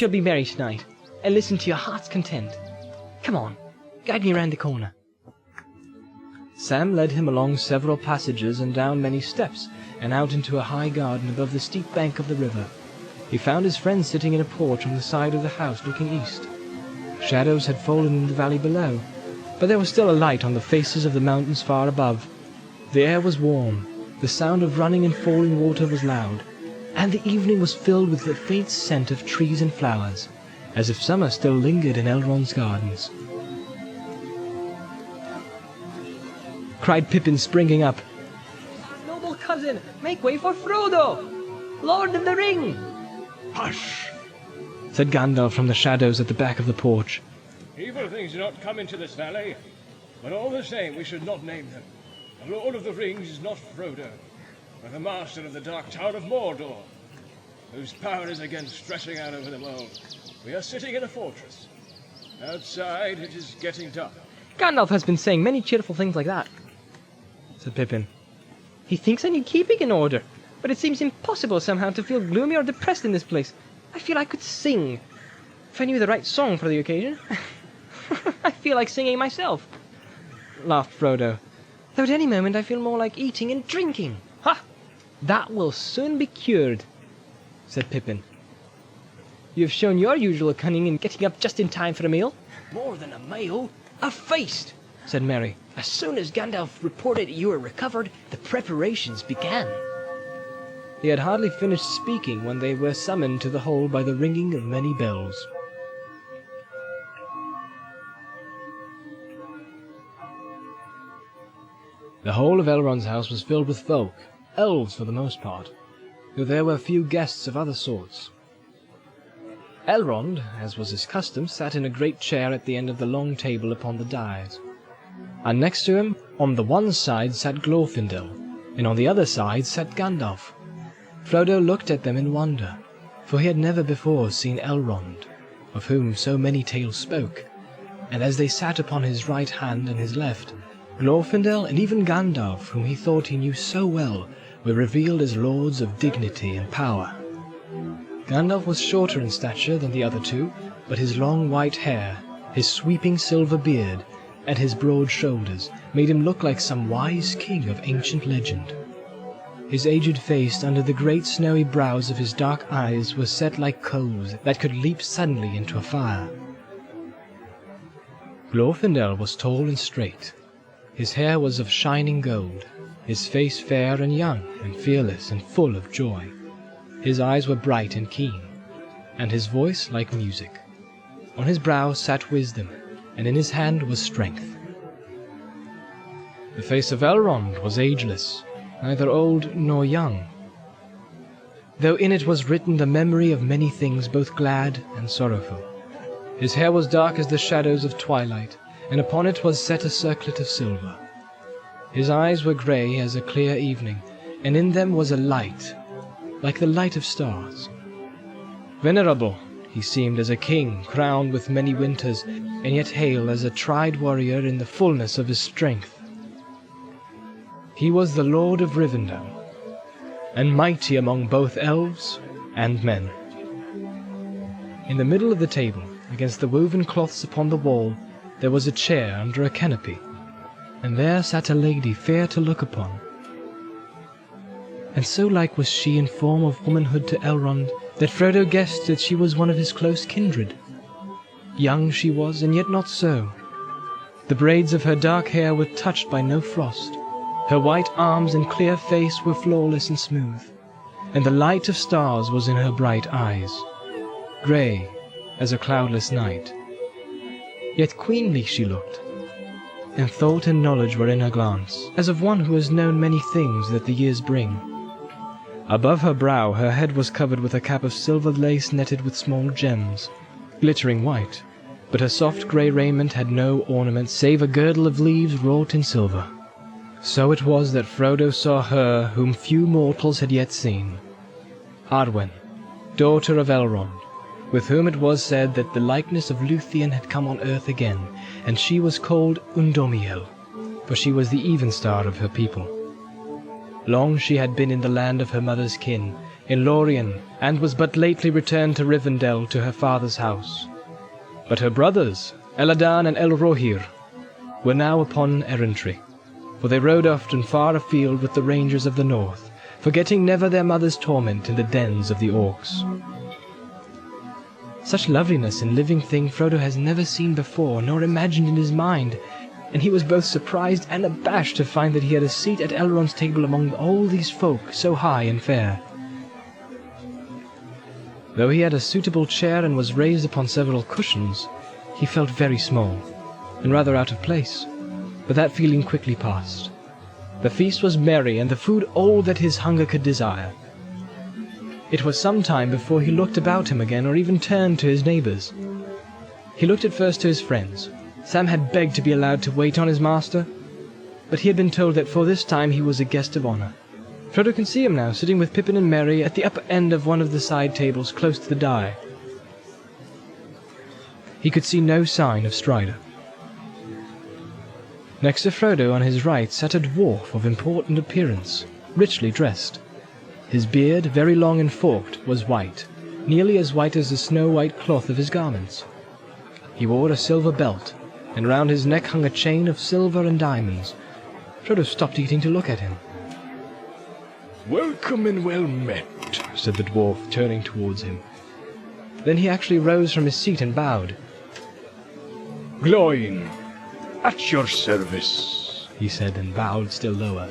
Shall be merry tonight, and listen to your heart's content. Come on, guide me round the corner. Sam led him along several passages and down many steps, and out into a high garden above the steep bank of the river. He found his friend sitting in a porch on the side of the house looking east. Shadows had fallen in the valley below, but there was still a light on the faces of the mountains far above. The air was warm, the sound of running and falling water was loud, and the evening was filled with the faint scent of trees and flowers, as if summer still lingered in Elrond's gardens. Cried Pippin, springing up. "Noble cousin, make way for Frodo, Lord of the Ring!" "Hush!" said Gandalf from the shadows at the back of the porch. "Evil things do not come into this valley, but all the same we should not name them. The Lord of the Rings is not Frodo, but the Master of the Dark Tower of Mordor, whose power is again stretching out over them all. We are sitting in a fortress. Outside it is getting dark." Gandalf has been saying many cheerful things like that, said Pippin. He thinks I need keeping in order, but it seems impossible somehow to feel gloomy or depressed in this place. I feel I could sing, if I knew the right song for the occasion. I feel like singing myself, laughed Frodo. Though at any moment I feel more like eating and drinking. Ha! That will soon be cured, said Pippin. You have shown your usual cunning in getting up just in time for a meal. More than a meal, a feast, said Merry. As soon as Gandalf reported you were recovered, the preparations began. He had hardly finished speaking when they were summoned to the hall by the ringing of many bells. The whole of Elrond's house was filled with folk, elves for the most part, though there were few guests of other sorts. Elrond, as was his custom, sat in a great chair at the end of the long table upon the dais, and next to him, on the one side, sat Glorfindel, and on the other side sat Gandalf. Frodo looked at them in wonder, for he had never before seen Elrond, of whom so many tales spoke, and as they sat upon his right hand and his left, Glorfindel and even Gandalf, whom he thought he knew so well, were revealed as lords of dignity and power. Gandalf was shorter in stature than the other two, but his long white hair, his sweeping silver beard, and his broad shoulders made him look like some wise king of ancient legend. His aged face under the great snowy brows of his dark eyes was set like coals that could leap suddenly into a fire. Glorfindel was tall and straight. His hair was of shining gold, his face fair and young and fearless and full of joy. His eyes were bright and keen, and his voice like music. On his brow sat wisdom, and in his hand was strength. The face of Elrond was ageless, neither old nor young, though in it was written the memory of many things both glad and sorrowful. His hair was dark as the shadows of twilight, and upon it was set a circlet of silver. His eyes were grey as a clear evening, and in them was a light, like the light of stars. Venerable he seemed as a king crowned with many winters, and yet hale as a tried warrior in the fullness of his strength. He was the Lord of Rivendell, and mighty among both elves and men. In the middle of the table, against the woven cloths upon the wall, there was a chair under a canopy, and there sat a lady fair to look upon. And so like was she in form of womanhood to Elrond, that Frodo guessed that she was one of his close kindred. Young she was, and yet not so. The braids of her dark hair were touched by no frost. Her white arms and clear face were flawless and smooth, and the light of stars was in her bright eyes, grey as a cloudless night. Yet queenly she looked, and thought and knowledge were in her glance, as of one who has known many things that the years bring. Above her brow her head was covered with a cap of silver lace netted with small gems, glittering white, but her soft grey raiment had no ornament save a girdle of leaves wrought in silver. So it was that Frodo saw her whom few mortals had yet seen, Arwen, daughter of Elrond, with whom it was said that the likeness of Luthien had come on earth again, and she was called Undomiel, for she was the even star of her people. Long she had been in the land of her mother's kin, in Lorien, and was but lately returned to Rivendell to her father's house. But her brothers, Eladan and Elrohir, were now upon errantry, for they rode often far afield with the rangers of the north, forgetting never their mother's torment in the dens of the orcs. Such loveliness in living thing Frodo has never seen before, nor imagined in his mind, and he was both surprised and abashed to find that he had a seat at Elrond's table among all these folk so high and fair. Though he had a suitable chair and was raised upon several cushions, he felt very small, and rather out of place, but that feeling quickly passed. The feast was merry, and the food all that his hunger could desire. It was some time before he looked about him again, or even turned to his neighbours. He looked at first to his friends. Sam had begged to be allowed to wait on his master, but he had been told that for this time he was a guest of honour. Frodo can see him now, sitting with Pippin and Merry at the upper end of one of the side tables close to the dye. He could see no sign of Strider. Next to Frodo on his right sat a dwarf of important appearance, richly dressed. His beard, very long and forked, was white, nearly as white as the snow-white cloth of his garments. He wore a silver belt, and round his neck hung a chain of silver and diamonds. Frodo stopped eating to look at him. "Welcome and well met," said the dwarf, turning towards him. Then he actually rose from his seat and bowed. "Gloin, at your service," he said, and bowed still lower.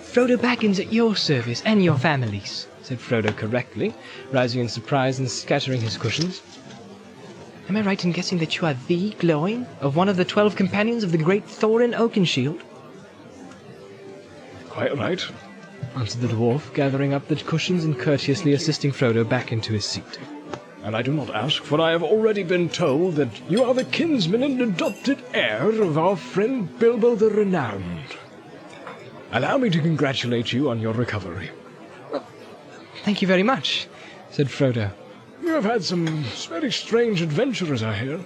Frodo Baggins at your service, and your families, said Frodo correctly, rising in surprise and scattering his cushions. Am I right in guessing that you are the Gloin, of one of the 12 companions of the great Thorin Oakenshield? "Quite right," answered the dwarf, gathering up the cushions and courteously assisting Frodo back into his seat. "And I do not ask, for I have already been told that you are the kinsman and adopted heir of our friend Bilbo the Renowned. Allow me to congratulate you on your recovery." Thank you very much, said Frodo. "You have had some very strange adventures, I hear,"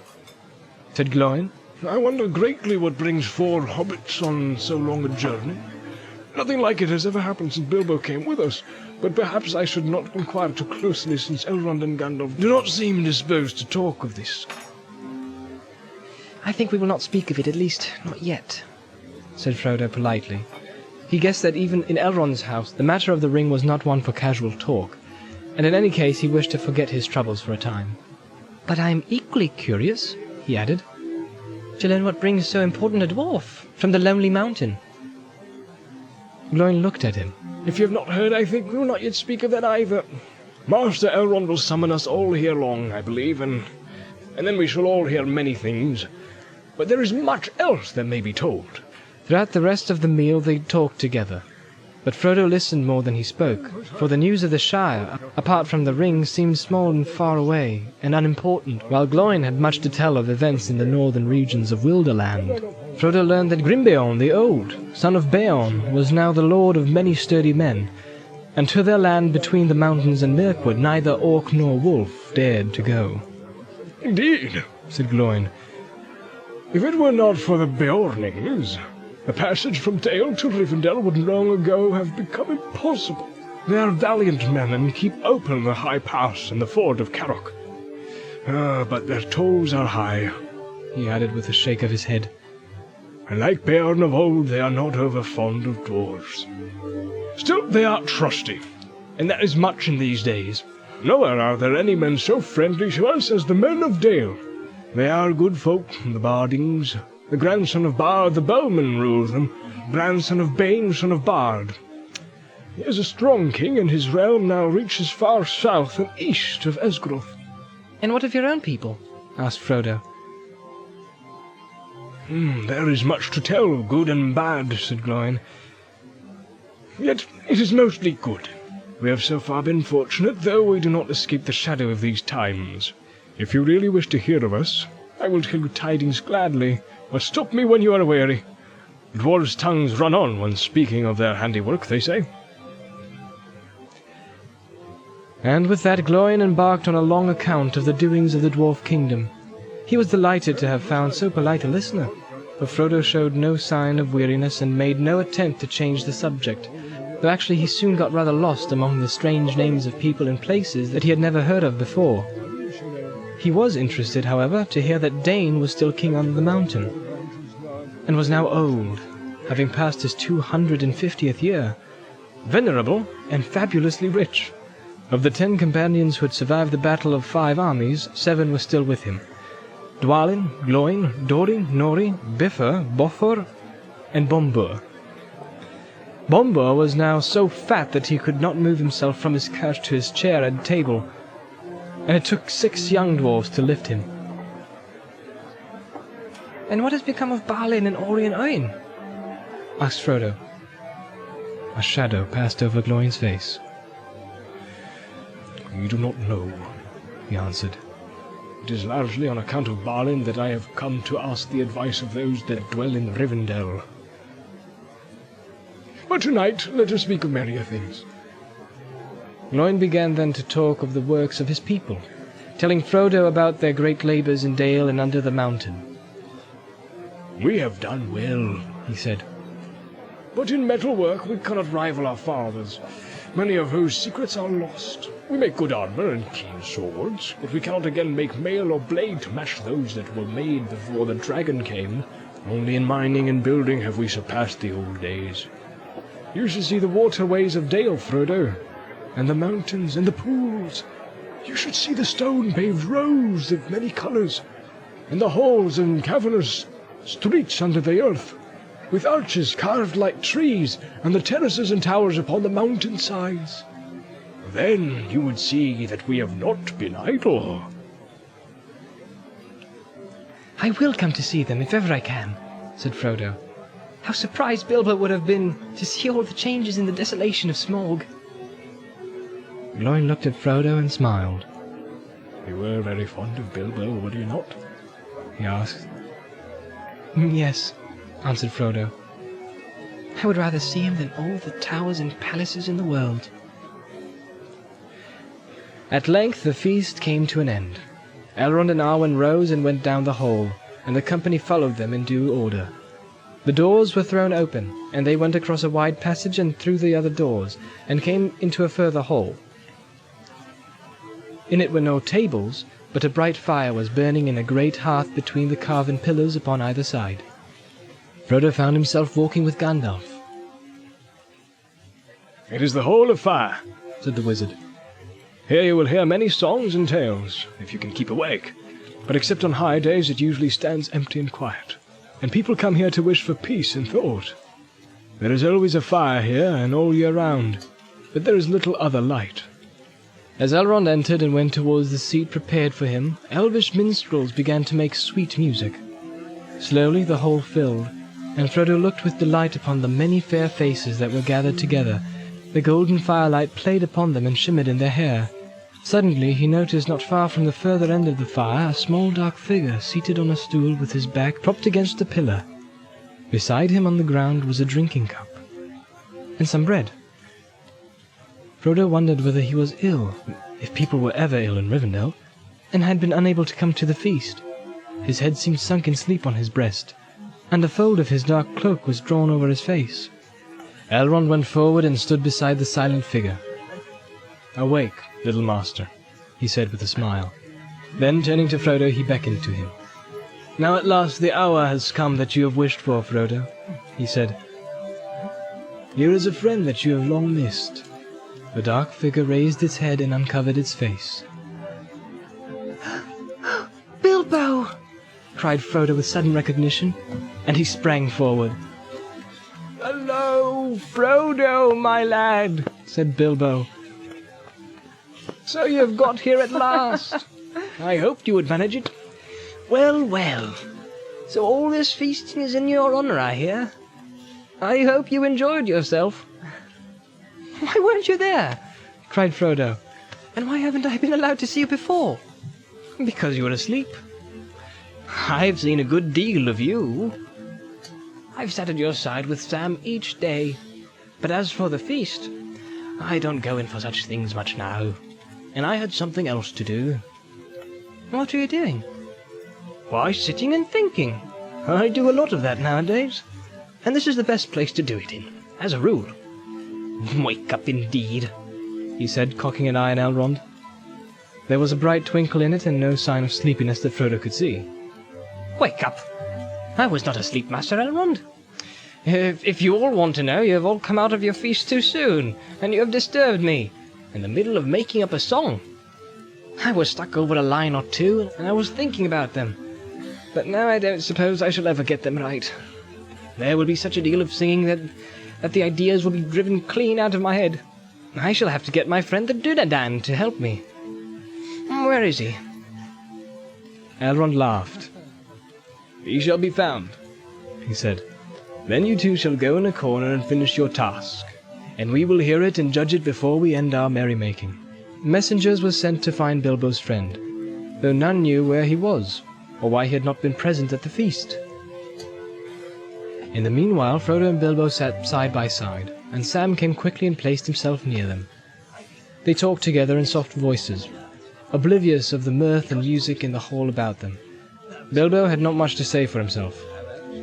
said Gloin. "I wonder greatly what brings 4 hobbits on so long a journey. Nothing like it has ever happened since Bilbo came with us, but perhaps I should not inquire too closely, since Elrond and Gandalf do not seem disposed to talk of this." I think we will not speak of it, at least not yet, said Frodo politely. He guessed that even in Elrond's house the matter of the ring was not one for casual talk, and in any case he wished to forget his troubles for a time. But I am equally curious, he added, to learn what brings so important a dwarf from the Lonely Mountain. Gloin looked at him. "If you have not heard, I think we will not yet speak of that either. Master Elrond will summon us all here long, I believe, and then we shall all hear many things. But there is much else that may be told." Throughout the rest of the meal they talked together, but Frodo listened more than he spoke, for the news of the Shire, apart from the ring, seemed small and far away, and unimportant, while Gloin had much to tell of events in the northern regions of Wilderland. Frodo learned that Grimbeorn the Old, son of Beorn, was now the lord of many sturdy men, and to their land between the mountains and Mirkwood neither orc nor wolf dared to go. "Indeed," said Gloin. "If it were not for the Beornings, the passage from Dale to Rivendell would long ago have become impossible. They are valiant men and keep open the High Pass and the ford of Carrock. But their tolls are high," he added with a shake of his head. "And like Beorn of old, they are not over fond of dwarves. Still, they are trusty, and that is much in these days. Nowhere are there any men so friendly to us as the men of Dale. They are good folk, the Bardings. The grandson of Bard the Bowman rules them, grandson of Bane, son of Bard. He is a strong king, and his realm now reaches far south and east of Esgroth." And what of your own people? asked Frodo. "There is much to tell, good and bad," said Gloin. "Yet it is mostly good. We have so far been fortunate, though we do not escape the shadow of these times. If you really wish to hear of us, I will tell you tidings gladly, but stop me when you are weary. Dwarves' tongues run on when speaking of their handiwork, they say." And with that Gloin embarked on a long account of the doings of the dwarf kingdom. He was delighted to have found so polite a listener, but Frodo showed no sign of weariness and made no attempt to change the subject, though actually he soon got rather lost among the strange names of people and places that he had never heard of before. He was interested, however, to hear that Dane was still king on the mountain, and was now old, having passed his 250th year, venerable and fabulously rich. Of the 10 companions who had survived the battle of 5 armies, 7 were still with him. Dwalin, Gloin, Dori, Nori, Bifur, Bofor, and Bombur. Bombur was now so fat that he could not move himself from his couch to his chair and table, and it took 6 young dwarfs to lift him. "And what has become of Balin and Ori and Oin?" asked Frodo. A shadow passed over Gloin's face. "We do not know," he answered. "It is largely on account of Balin that I have come to ask the advice of those that dwell in Rivendell. But tonight let us speak of merrier things." Gloin began then to talk of the works of his people, telling Frodo about their great labours in Dale and under the mountain. "We have done well," he said. "But in metalwork we cannot rival our fathers, many of whose secrets are lost. We make good armor and keen swords, but we cannot again make mail or blade to match those that were made before the dragon came. Only in mining and building have we surpassed the old days. You should see the waterways of Dale, Frodo, and the mountains and the pools. You should see the stone-paved roads of many colours, and the halls and cavernous streets under the earth, with arches carved like trees, and the terraces and towers upon the mountain sides. Then you would see that we have not been idle." "I will come to see them if ever I can," said Frodo. "How surprised Bilbo would have been to see all the changes in the desolation of Smaug." Gloin looked at Frodo and smiled. "You were very fond of Bilbo, were you not?" he asked. "Yes," answered Frodo. "I would rather see him than all the towers and palaces in the world." At length the feast came to an end. Elrond and Arwen rose and went down the hall, and the company followed them in due order. The doors were thrown open, and they went across a wide passage and through the other doors, and came into a further hall. In it were no tables, but a bright fire was burning in a great hearth between the carven pillars upon either side. Frodo found himself walking with Gandalf. "It is the Hall of Fire," said the wizard. "Here you will hear many songs and tales, if you can keep awake. But except on high days it usually stands empty and quiet, and people come here to wish for peace and thought. There is always a fire here, and all year round, but there is little other light." As Elrond entered and went towards the seat prepared for him, elvish minstrels began to make sweet music. Slowly the hall filled, and Frodo looked with delight upon the many fair faces that were gathered together. The golden firelight played upon them and shimmered in their hair. Suddenly he noticed not far from the further end of the fire a small dark figure seated on a stool with his back propped against a pillar. Beside him on the ground was a drinking cup, and some bread. Frodo wondered whether he was ill, if people were ever ill in Rivendell, and had been unable to come to the feast. His head seemed sunk in sleep on his breast, and a fold of his dark cloak was drawn over his face. Elrond went forward and stood beside the silent figure. "Awake, little master," he said with a smile. Then, turning to Frodo, he beckoned to him. "Now at last the hour has come that you have wished for, Frodo," he said. "Here is a friend that you have long missed." The dark figure raised its head and uncovered its face. "Bilbo!" cried Frodo with sudden recognition, and he sprang forward. "Hello, Frodo, my lad," said Bilbo. "So you have got here at last. I hoped you would manage it." "Well, well. So all this feasting is in your honour, I hear. I hope you enjoyed yourself." "Why weren't you there?" cried Frodo. "And why haven't I been allowed to see you before?" "Because you were asleep. I've seen a good deal of you. I've sat at your side with Sam each day. But as for the feast, I don't go in for such things much now, and I had something else to do." "What are you doing?" "Why, sitting and thinking. I do a lot of that nowadays, and this is the best place to do it in, as a rule." Wake up indeed, he said, cocking an eye at Elrond. There was a bright twinkle in it and no sign of sleepiness that Frodo could see. Wake up! I was not asleep, Master Elrond. If you all want to know, you have all come out of your feast too soon, and you have disturbed me, in the middle of making up a song. I was stuck over a line or two, and I was thinking about them, but now I don't suppose I shall ever get them right. There will be such a deal of singing that the ideas will be driven clean out of my head. I shall have to get my friend the Dunedain to help me. Where is he? Elrond laughed. He shall be found, he said. Then you two shall go in a corner and finish your task, and we will hear it and judge it before we end our merrymaking. Messengers were sent to find Bilbo's friend, though none knew where he was, or why he had not been present at the feast. In the meanwhile, Frodo and Bilbo sat side by side, and Sam came quickly and placed himself near them. They talked together in soft voices, oblivious of the mirth and music in the hall about them. Bilbo had not much to say for himself.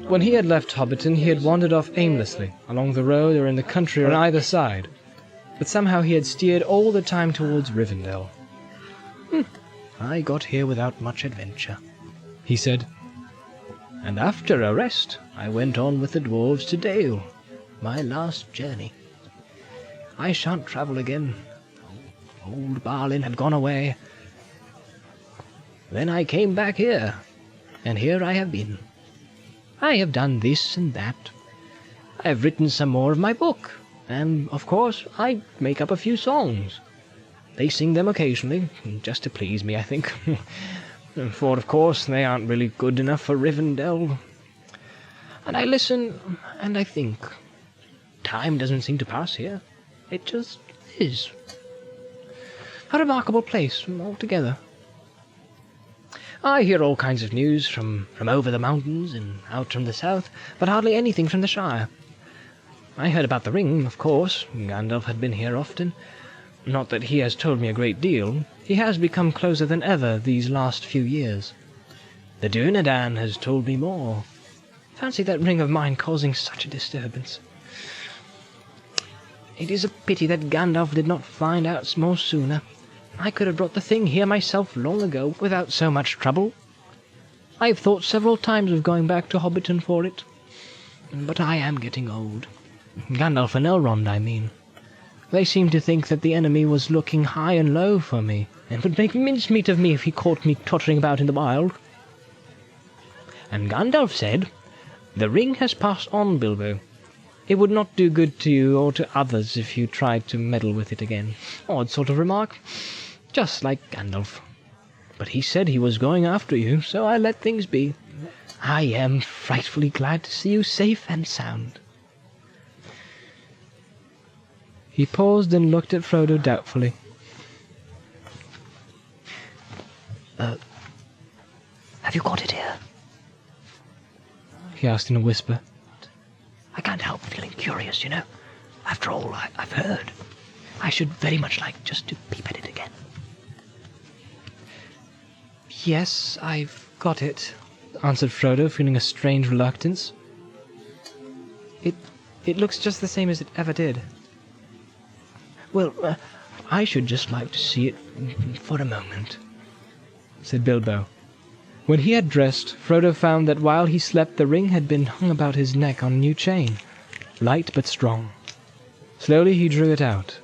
When he had left Hobbiton, he had wandered off aimlessly, along the road or in the country on either side, but somehow he had steered all the time towards Rivendell. I got here without much adventure, he said. And after a rest, I went on with the dwarves to Dale, my last journey. I shan't travel again. Old Balin had gone away. Then I came back here, and here I have been. I have done this and that. I have written some more of my book, and, of course, I make up a few songs. They sing them occasionally, just to please me, I think. For, of course, they aren't really good enough for Rivendell. And I listen, and I think. Time doesn't seem to pass here. It just is. A remarkable place, altogether. I hear all kinds of news from over the mountains and out from the south, but hardly anything from the Shire. I heard about the ring, of course. Gandalf had been here often. Not that he has told me a great deal. He has become closer than ever these last few years. The Dunedain has told me more. Fancy that ring of mine causing such a disturbance. It is a pity that Gandalf did not find out more sooner. I could have brought the thing here myself long ago, without so much trouble. I have thought several times of going back to Hobbiton for it. But I am getting old. Gandalf and Elrond, I mean. They seemed to think that the enemy was looking high and low for me, and would make mincemeat of me if he caught me tottering about in the wild. And Gandalf said, "The ring has passed on, Bilbo. It would not do good to you or to others if you tried to meddle with it again." Odd sort of remark. Just like Gandalf. But he said he was going after you, so I let things be. I am frightfully glad to see you safe and sound. He paused and looked at Frodo doubtfully. Have you got it here? He asked in a whisper. I can't help feeling curious, you know. After all I've heard, I should very much like just to peep at it again. Yes, I've got it, answered Frodo, feeling a strange reluctance. It looks just the same as it ever did. Well, I should just like to see it for a moment, said Bilbo. When he had dressed, Frodo found that while he slept the ring had been hung about his neck on a new chain, light but strong. Slowly he drew it out.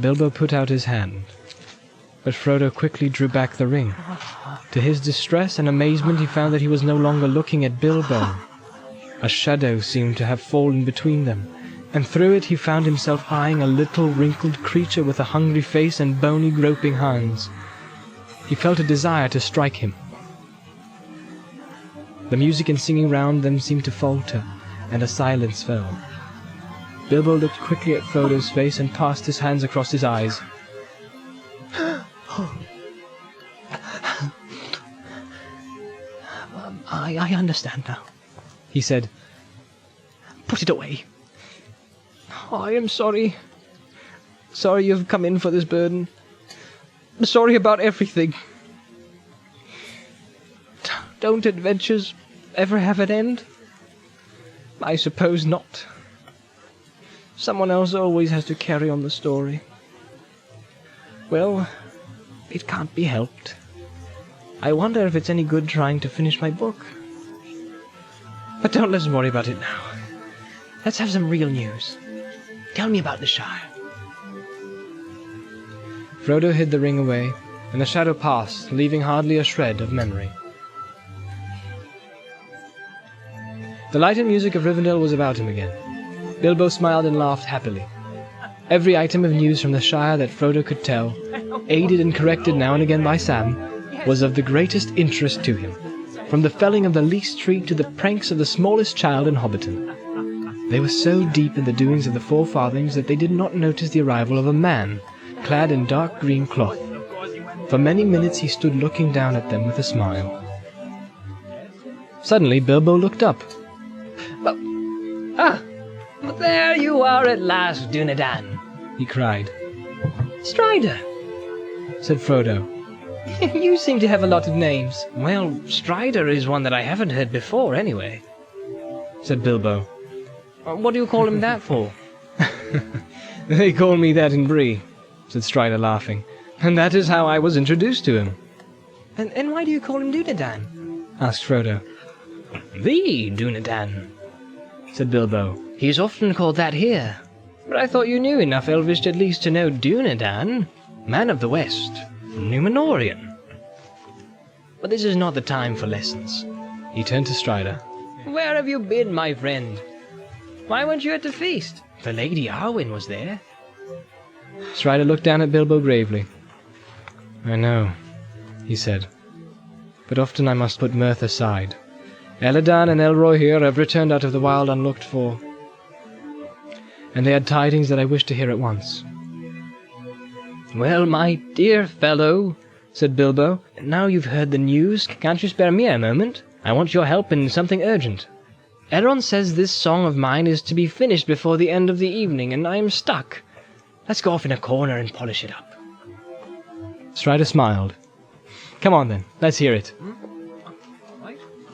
Bilbo put out his hand, but Frodo quickly drew back the ring. To his distress and amazement he found that he was no longer looking at Bilbo. A shadow seemed to have fallen between them, and through it he found himself eyeing a little wrinkled creature with a hungry face and bony groping hands. He felt a desire to strike him. The music and singing round them seemed to falter, and a silence fell. Bilbo looked quickly at Frodo's face and passed his hands across his eyes. I understand now, he said. Put it away. I am sorry. Sorry you've come in for this burden. Sorry about everything. Don't adventures ever have an end? I suppose not. Someone else always has to carry on the story. Well, it can't be helped. I wonder if it's any good trying to finish my book. But don't let's worry about it now. Let's have some real news. Tell me about the Shire. Frodo hid the ring away, and the shadow passed, leaving hardly a shred of memory. The light and music of Rivendell was about him again. Bilbo smiled and laughed happily. Every item of news from the Shire that Frodo could tell, aided and corrected now and again by Sam, was of the greatest interest to him, from the felling of the least tree to the pranks of the smallest child in Hobbiton. They were so deep in the doings of the Four Farthings that they did not notice the arrival of a man, clad in dark green cloth. For many minutes he stood looking down at them with a smile. Suddenly Bilbo looked up. But there you are at last, Dunedain, He cried. Strider! Said Frodo. You seem to have a lot of names. Well, Strider is one that I haven't heard before, anyway. Said Bilbo. What do you call him that for? They call me that in Bree, said Strider, laughing. And that is how I was introduced to him. And why do you call him Dunedain? Asked Frodo. The Dunedain, Said Bilbo. He's often called that here. But I thought you knew enough Elvish at least to know Dunedain, Man of the West, Númenorian. But this is not the time for lessons. He turned to Strider. Where have you been, my friend? Why weren't you at the feast? The Lady Arwen was there. Strider looked down at Bilbo gravely. I know, he said. But often I must put mirth aside. Elladan and Elroy here have returned out of the wild unlooked for, and they had tidings that I wished to hear at once. Well, my dear fellow, said Bilbo, now you've heard the news, can't you spare me a moment? I want your help in something urgent. Elrond says this song of mine is to be finished before the end of the evening, and I am stuck. Let's go off in a corner and polish it up. Strider smiled. Come on then, let's hear it.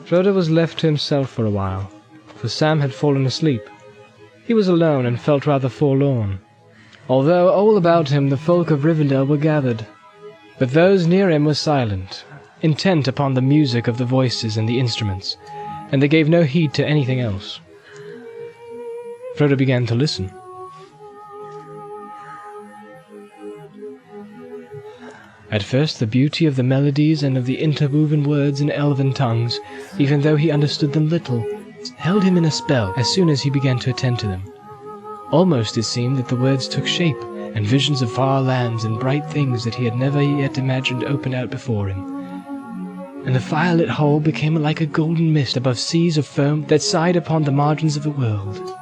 Frodo was left to himself for a while, for Sam had fallen asleep. He was alone and felt rather forlorn, although all about him the folk of Rivendell were gathered. But those near him were silent, intent upon the music of the voices and the instruments, and they gave no heed to anything else. Frodo began to listen. At first the beauty of the melodies and of the interwoven words in elven tongues, even though he understood them little, held him in a spell as soon as he began to attend to them. Almost it seemed that the words took shape, and visions of far lands and bright things that he had never yet imagined opened out before him. And the firelit whole became like a golden mist above seas of foam that sighed upon the margins of the world.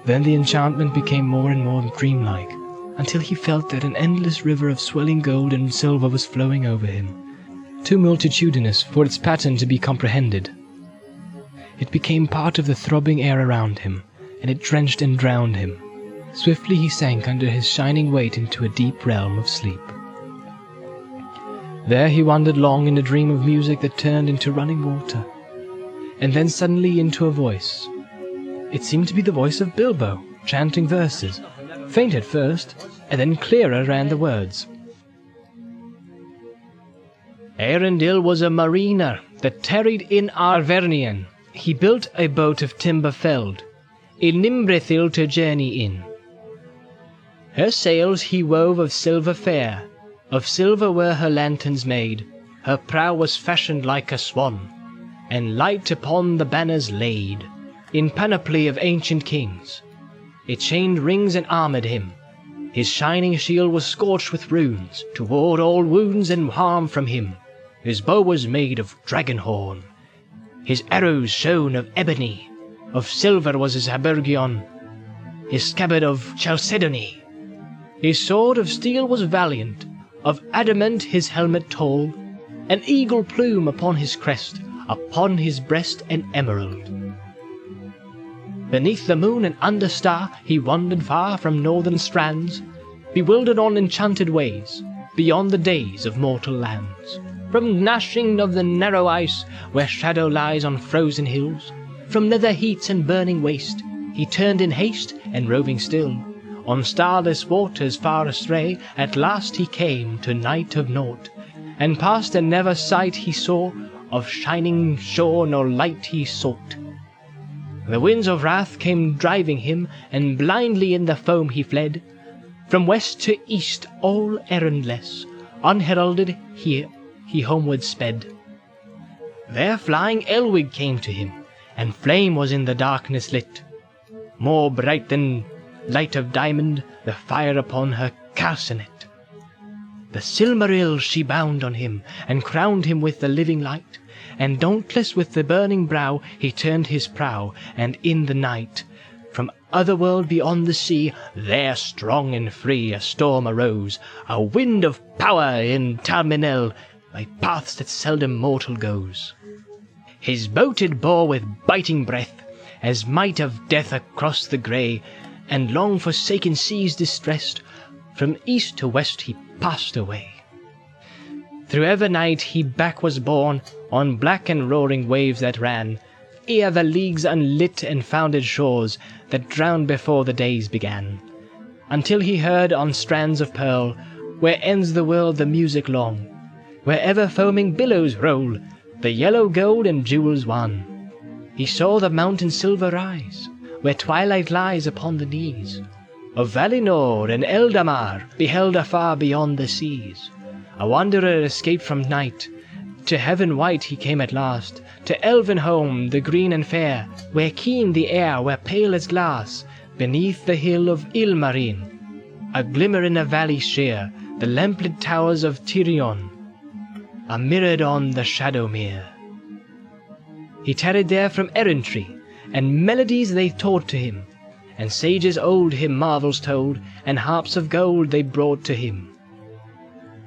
Then the enchantment became more and more dreamlike, until he felt that an endless river of swelling gold and silver was flowing over him, too multitudinous for its pattern to be comprehended. It became part of the throbbing air around him, and it drenched and drowned him. Swiftly he sank under his shining weight into a deep realm of sleep. There he wandered long in a dream of music that turned into running water, and then suddenly into a voice. It seemed to be the voice of Bilbo, chanting verses. Faint at first, and then clearer ran the words. Arundel was a mariner that tarried in Arvernian. He built a boat of timber felled, in Nimbrethil to journey in. Her sails he wove of silver fair, of silver were her lanterns made, her prow was fashioned like a swan, and light upon the banners laid, in panoply of ancient kings. It chained rings and armoured him. His shining shield was scorched with runes, to ward all wounds and harm from him. His bow was made of dragon horn. His arrows shone of ebony. Of silver was his habergeon. His scabbard of chalcedony. His sword of steel was valiant. Of adamant his helmet tall. An eagle plume upon his crest. Upon his breast an emerald. Beneath the moon and under star he wandered far from northern strands, bewildered on enchanted ways, beyond the days of mortal lands. From gnashing of the narrow ice, where shadow lies on frozen hills, from nether heats and burning waste, he turned in haste and roving still, on starless waters far astray, at last he came to night of naught, and past and never sight he saw of shining shore nor light he sought. The winds of wrath came driving him, and blindly in the foam he fled, from west to east all errandless, unheralded he homeward sped. There flying Elwig came to him, and flame was in the darkness lit, more bright than light of diamond, the fire upon her carcanet. The Silmaril she bound on him, and crowned him with the living light, and dauntless with the burning brow he turned his prow, and in the night, from otherworld beyond the sea, there strong and free a storm arose, a wind of power in Tarminel, by paths that seldom mortal goes. His boat it bore with biting breath, as might of death across the grey, and long forsaken seas distressed, from east to west he passed away. Through ever night he back was borne, on black and roaring waves that ran, ere the leagues unlit and founded shores, that drowned before the days began, until he heard on strands of pearl, where ends the world the music long, where ever foaming billows roll, the yellow gold and jewels won. He saw the mountain silver rise, where twilight lies upon the knees of Valinor and Eldamar, beheld afar beyond the seas. A wanderer escaped from night, to heaven white he came at last, to elven home, the green and fair, where keen the air, where pale as glass, beneath the hill of Ilmarine, a glimmer in a valley sheer, the lamplit towers of Tirion are mirrored on the shadow mere. He tarried there from errantry, and melodies they taught to him, and sages old him marvels told, and harps of gold they brought to him.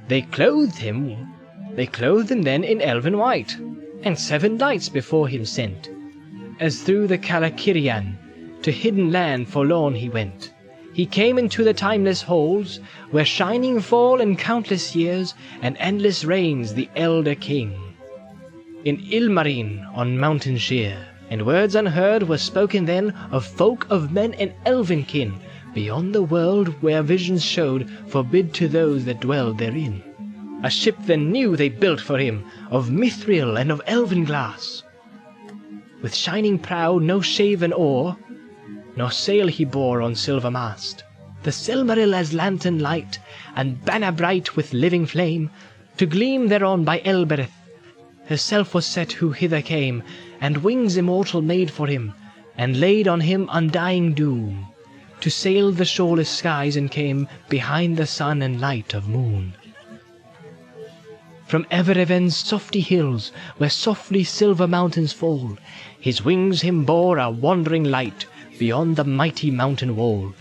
They clothed him then in elven white, and 7 knights before him sent, as through the Calakirian to hidden land forlorn he went. He came into the timeless halls, where shining fall in countless years, and endless reigns the elder king, in Ilmarine on mountain sheer. And words unheard were spoken then of folk of men and elven kin, beyond the world where visions showed forbid to those that dwelled therein. A ship then new they built for him, of mithril and of elven glass, with shining prow, no shaven oar, nor sail he bore on silver mast. The Silmaril as lantern light, and banner bright with living flame, to gleam thereon by Elbereth herself was set who hither came, and wings immortal made for him, and laid on him undying doom, to sail the shoreless skies, and came behind the sun and light of moon. From Evereven's softy hills, where softly silver mountains fall, his wings him bore a wandering light, beyond the mighty mountain wall.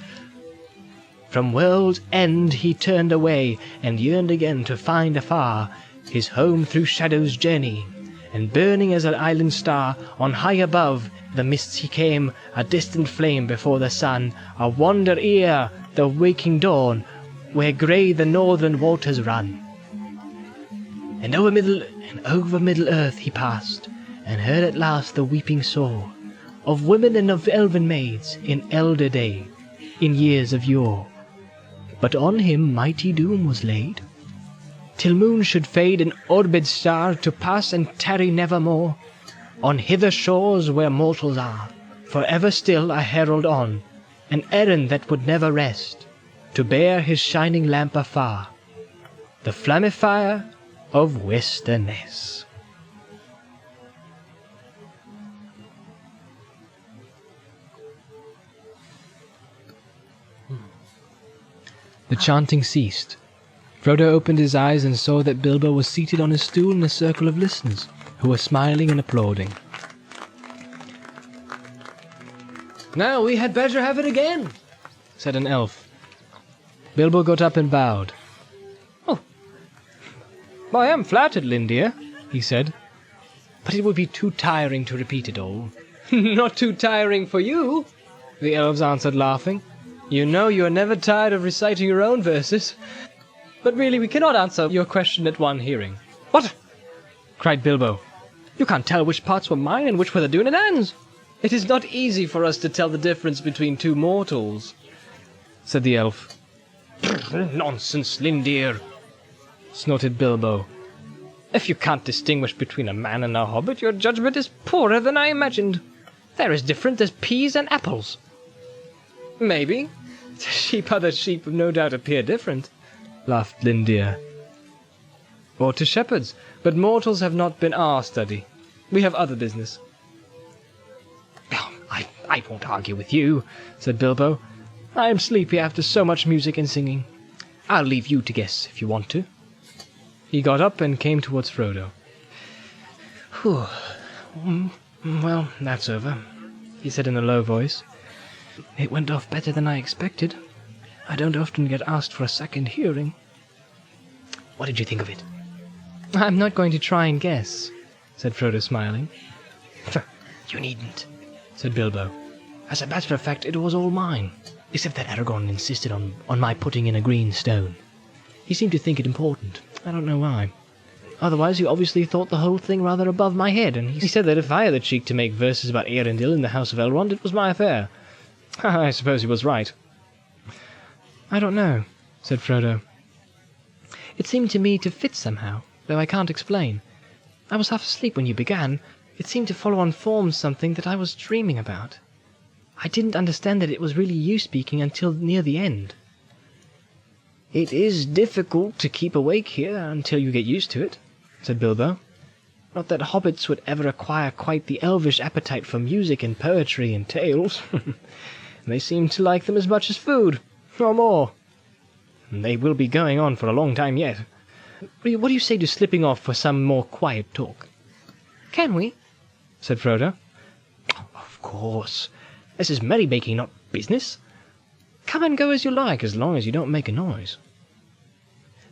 From world's end he turned away, and yearned again to find afar his home through shadows journey, and burning as an island star, on high above the mists he came, a distant flame before the sun, a wonder ere the waking dawn, where grey the northern waters run. And over middle earth he passed, and heard at last the weeping soul of women and of elven maids, in elder day, in years of yore. But on him mighty doom was laid, till moon should fade, and orbed star to pass and tarry nevermore on hither shores where mortals are, for ever still a herald on, an errand that would never rest, to bear his shining lamp afar, the flammifier of Westernesse. The chanting ceased. Frodo opened his eyes and saw that Bilbo was seated on his stool in a circle of listeners, who were smiling and applauding. "Now we had better have it again," said an elf. Bilbo got up and bowed. "Oh, I am flattered, Lindir," he said, "but it would be too tiring to repeat it all." "Not too tiring for you," the elves answered, laughing. "You know you are never tired of reciting your own verses. But really, we cannot answer your question at one hearing." "What?" cried Bilbo. "You can't tell which parts were mine and which were the Dunedain's." It is not easy for us to tell the difference between two mortals, said the elf. Nonsense, Lindir, snorted Bilbo. If you can't distinguish between a man and a hobbit, your judgment is poorer than I imagined. They're as different as peas and apples. Maybe. Other sheep no doubt appear different, laughed Lindir. Or to shepherds, but mortals have not been our study. We have other business. Oh, I won't argue with you, said Bilbo. I am sleepy after so much music and singing. I'll leave you to guess if you want to. He got up and came towards Frodo. Whew. Well, that's over, he said in a low voice. It went off better than I expected. I don't often get asked for a second hearing. What did you think of it? I'm not going to try and guess, said Frodo, smiling. You needn't, said Bilbo. As a matter of fact, it was all mine, except that Aragorn insisted on my putting in a green stone. He seemed to think it important. I don't know why. Otherwise, he obviously thought the whole thing rather above my head, and he said that if I had the cheek to make verses about Eärendil in the House of Elrond, it was my affair. I suppose he was right. I don't know, said Frodo. It seemed to me to fit somehow, though I can't explain. I was half asleep when you began. It seemed to follow on form something that I was dreaming about. I didn't understand that it was really you speaking until near the end. It is difficult to keep awake here until you get used to it, said Bilbo. Not that hobbits would ever acquire quite the elvish appetite for music and poetry and tales. They seem to like them as much as food, or more. And they will be going on for a long time yet. What do you say to slipping off for some more quiet talk? Can we? Said Frodo. Of course. This is merrymaking, not business. Come and go as you like, as long as you don't make a noise.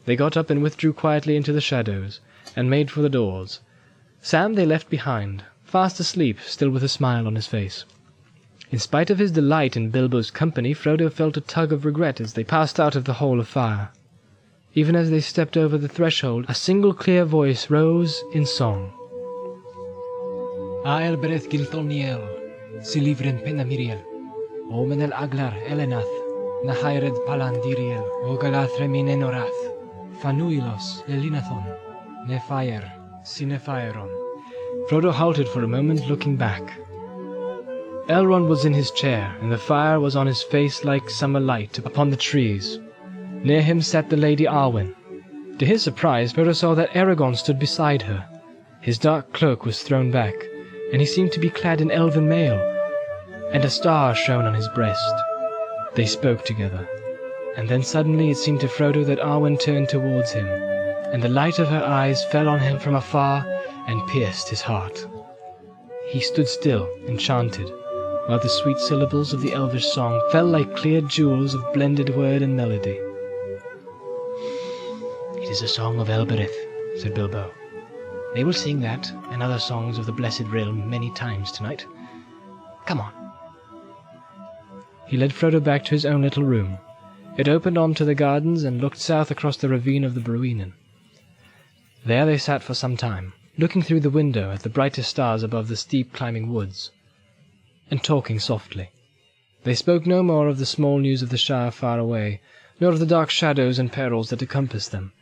They got up and withdrew quietly into the shadows, and made for the doors. Sam they left behind, fast asleep, still with a smile on his face. In spite of his delight in Bilbo's company, Frodo felt a tug of regret as they passed out of the Hall of Fire. Even as they stepped over the threshold, a single clear voice rose in song. Aelbereth Gilthoniel, Silivren Penamiriel, Omenel Aglar Elenath, Nahaired Palandiriel, Ogalathremin Enorath, Fanuilos Elinathon, Nephair, Sinephaeron. Frodo halted for a moment, looking back. Elrond was in his chair, and the fire was on his face like summer light upon the trees. Near him sat the Lady Arwen. To his surprise, Frodo saw that Aragorn stood beside her. His dark cloak was thrown back, and he seemed to be clad in elven mail, and a star shone on his breast. They spoke together, and then suddenly it seemed to Frodo that Arwen turned towards him, and the light of her eyes fell on him from afar and pierced his heart. He stood still, enchanted, while the sweet syllables of the elvish song fell like clear jewels of blended word and melody. It is a song of Elbereth, said Bilbo. They will sing that and other songs of the Blessed Realm many times tonight. Come on. He led Frodo back to his own little room. It opened onto the gardens and looked south across the ravine of the Bruinen. There they sat for some time, looking through the window at the brightest stars above the steep climbing woods, and talking softly. They spoke no more of the small news of the Shire far away, nor of the dark shadows and perils that encompassed them,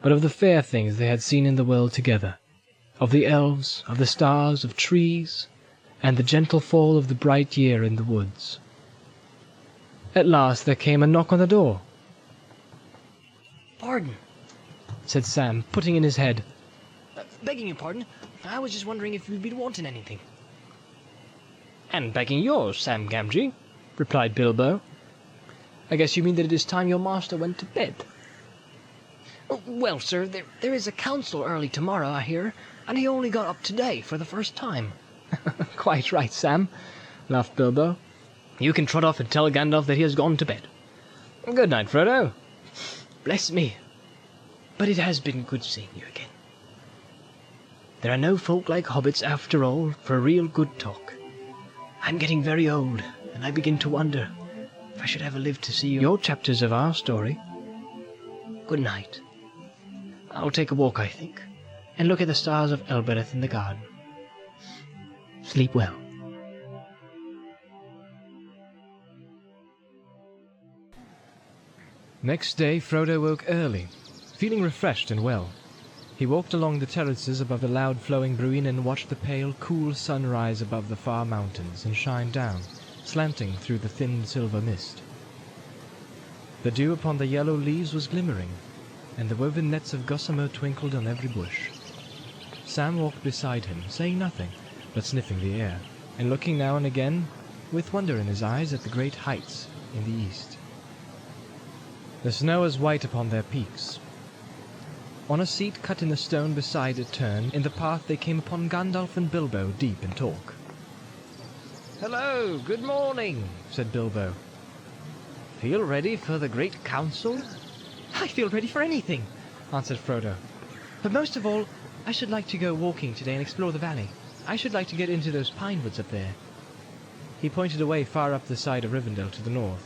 but of the fair things they had seen in the world together, of the elves, of the stars, of trees, and the gentle fall of the bright year in the woods. At last there came a knock on the door. "Pardon," said Sam, putting in his head. "Begging your pardon, I was just wondering if you'd be wanting anything." "And begging yours, Sam Gamgee," replied Bilbo. "I guess you mean that it is time your master went to bed." "Well, sir, there is a council early tomorrow, I hear, and he only got up today for the first time." "Quite right, Sam," laughed Bilbo. "You can trot off and tell Gandalf that he has gone to bed. Good night, Frodo." "Bless me, but it has been good seeing you again. There are no folk like hobbits, after all, for a real good talk. I'm getting very old, and I begin to wonder if I should ever live to see your chapters of our story. Good night. I'll take a walk, I think, and look at the stars of Elbereth in the garden. Sleep well." Next day Frodo woke early, feeling refreshed and well. He walked along the terraces above the loud flowing Bruin and watched the pale, cool sun rise above the far mountains and shine down, slanting through the thin silver mist. The dew upon the yellow leaves was glimmering, and the woven nets of gossamer twinkled on every bush. Sam walked beside him, saying nothing, but sniffing the air, and looking now and again, with wonder in his eyes, at the great heights in the east. The snow was white upon their peaks. On a seat cut in the stone beside a turn in the path they came upon Gandalf and Bilbo deep in talk. "Hello, good morning," said Bilbo. "Feel ready for the great council?" "I feel ready for anything," answered Frodo. "But most of all, I should like to go walking today and explore the valley. I should like to get into those pine woods up there." He pointed away far up the side of Rivendell to the north.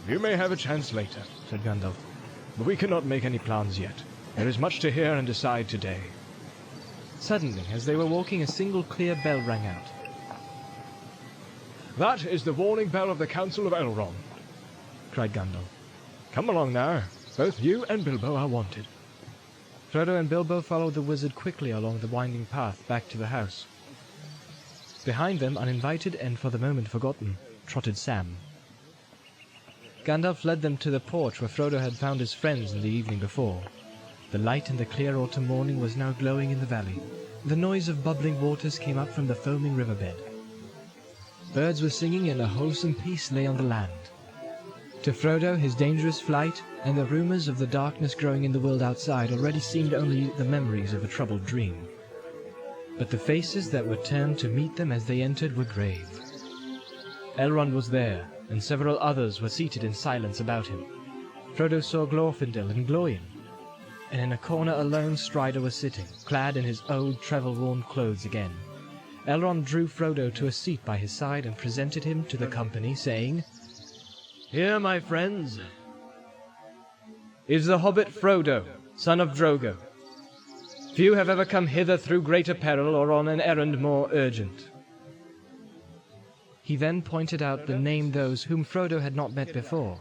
You may have a chance later, said Gandalf, but we cannot make any plans yet. There is much to hear and decide today. Suddenly, as they were walking, a single clear bell rang out. That is the warning bell of the Council of Elrond, cried Gandalf. Come along now. Both you and Bilbo are wanted. Frodo and Bilbo followed the wizard quickly along the winding path back to the house. Behind them, uninvited and for the moment forgotten, trotted Sam. Gandalf led them to the porch where Frodo had found his friends in the evening before. The light in the clear autumn morning was now glowing in the valley. The noise of bubbling waters came up from the foaming riverbed. Birds were singing and a wholesome peace lay on the land. To Frodo, his dangerous flight and the rumors of the darkness growing in the world outside already seemed only the memories of a troubled dream. But the faces that were turned to meet them as they entered were grave. Elrond was there, and several others were seated in silence about him. Frodo saw Glorfindel and Glóin, and in a corner a lone Strider was sitting, clad in his old travel-worn clothes again. Elrond drew Frodo to a seat by his side and presented him to the company, saying, "Here, my friends, is the Hobbit Frodo, son of Drogo. Few have ever come hither through greater peril or on an errand more urgent." He then pointed out and named those whom Frodo had not met before.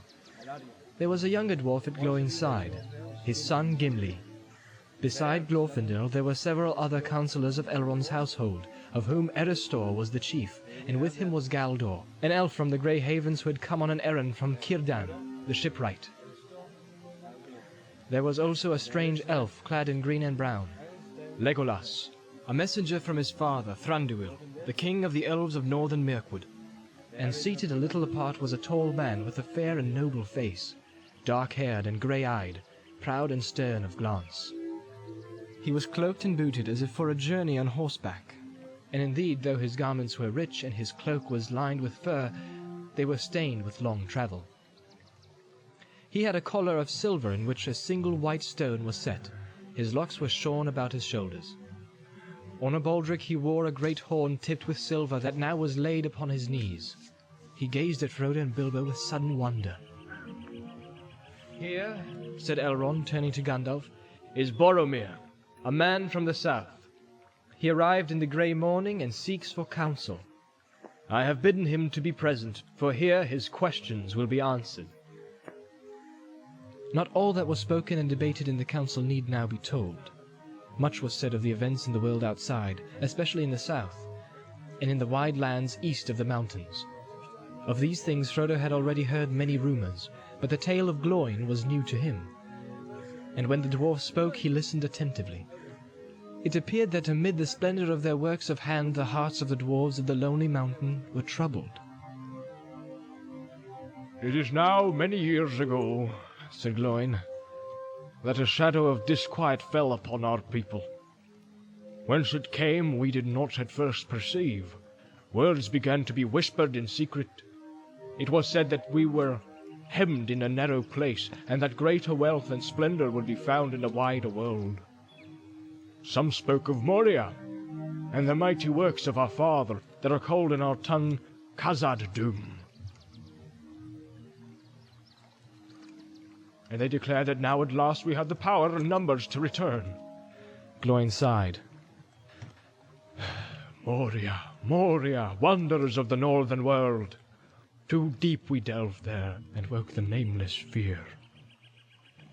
There was a younger dwarf at Glóin's side, his son Gimli. Beside Glorfindel there were several other councillors of Elrond's household, of whom Erestor was the chief, and with him was Galdor, an elf from the Grey Havens who had come on an errand from Círdan, the shipwright. There was also a strange elf clad in green and brown, Legolas, a messenger from his father, Thranduil, the king of the elves of northern Mirkwood. And seated a little apart was a tall man with a fair and noble face, dark-haired and grey-eyed, proud and stern of glance. He was cloaked and booted as if for a journey on horseback, and indeed, though his garments were rich and his cloak was lined with fur, they were stained with long travel. He had a collar of silver in which a single white stone was set. His locks were shorn about his shoulders. On a baldric he wore a great horn tipped with silver that now was laid upon his knees. He gazed at Frodo and Bilbo with sudden wonder. "Here," said Elrond, turning to Gandalf, "is Boromir, a man from the south. He arrived in the grey morning and seeks for counsel. I have bidden him to be present, for here his questions will be answered." Not all that was spoken and debated in the council need now be told. Much was said of the events in the world outside, especially in the south, and in the wide lands east of the mountains. Of these things Frodo had already heard many rumors, but the tale of Glóin was new to him, and when the dwarf spoke he listened attentively. It appeared that amid the splendor of their works of hand the hearts of the dwarves of the Lonely Mountain were troubled. "It is now many years ago," said Glóin, "that a shadow of disquiet fell upon our people. Whence it came we did not at first perceive. Words began to be whispered in secret. It was said that we were hemmed in a narrow place, and that greater wealth and splendor would be found in a wider world. Some spoke of Moria, and the mighty works of our father that are called in our tongue Khazad-dûm. And they declared that now at last we had the power and numbers to return." Glóin sighed. Moria, Moria, wonders of the northern world. Too deep we delved there, and woke the nameless fear.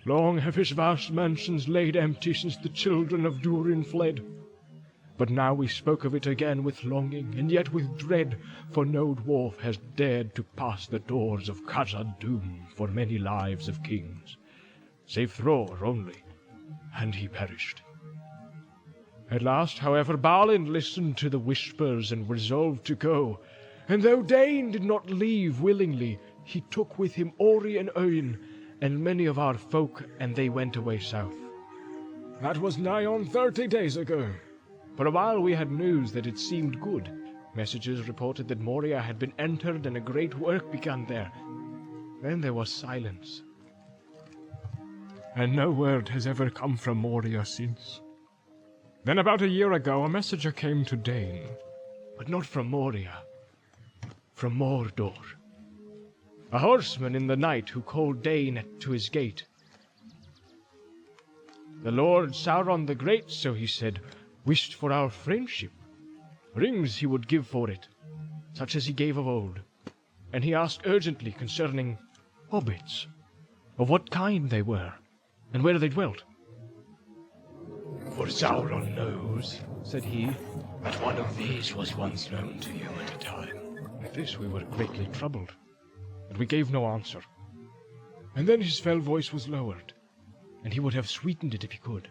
Long have his vast mansions laid empty since the children of Durin fled. But now we spoke of it again with longing, and yet with dread, for no dwarf has dared to pass the doors of Khazad-dûm for many lives of kings, save Thror only, and he perished. At last, however, Balin listened to the whispers and resolved to go, and though Dane did not leave willingly, he took with him Ori and Oin, and many of our folk, and they went away south. That was nigh on 30 days ago. For a while we had news that it seemed good. Messages reported that Moria had been entered and a great work begun there. Then there was silence. And no word has ever come from Moria since. Then about a year ago a messenger came to Dane, but not from Moria, from Mordor. A horseman in the night who called Dane to his gate. The Lord Sauron the Great, so he said, wished for our friendship. Rings he would give for it, such as he gave of old. And he asked urgently concerning hobbits, of what kind they were, and where they dwelt. For Sauron knows, said he, that one of these was once known to you at a time. At this we were greatly troubled, and we gave no answer. And then his fell voice was lowered, and he would have sweetened it if he could.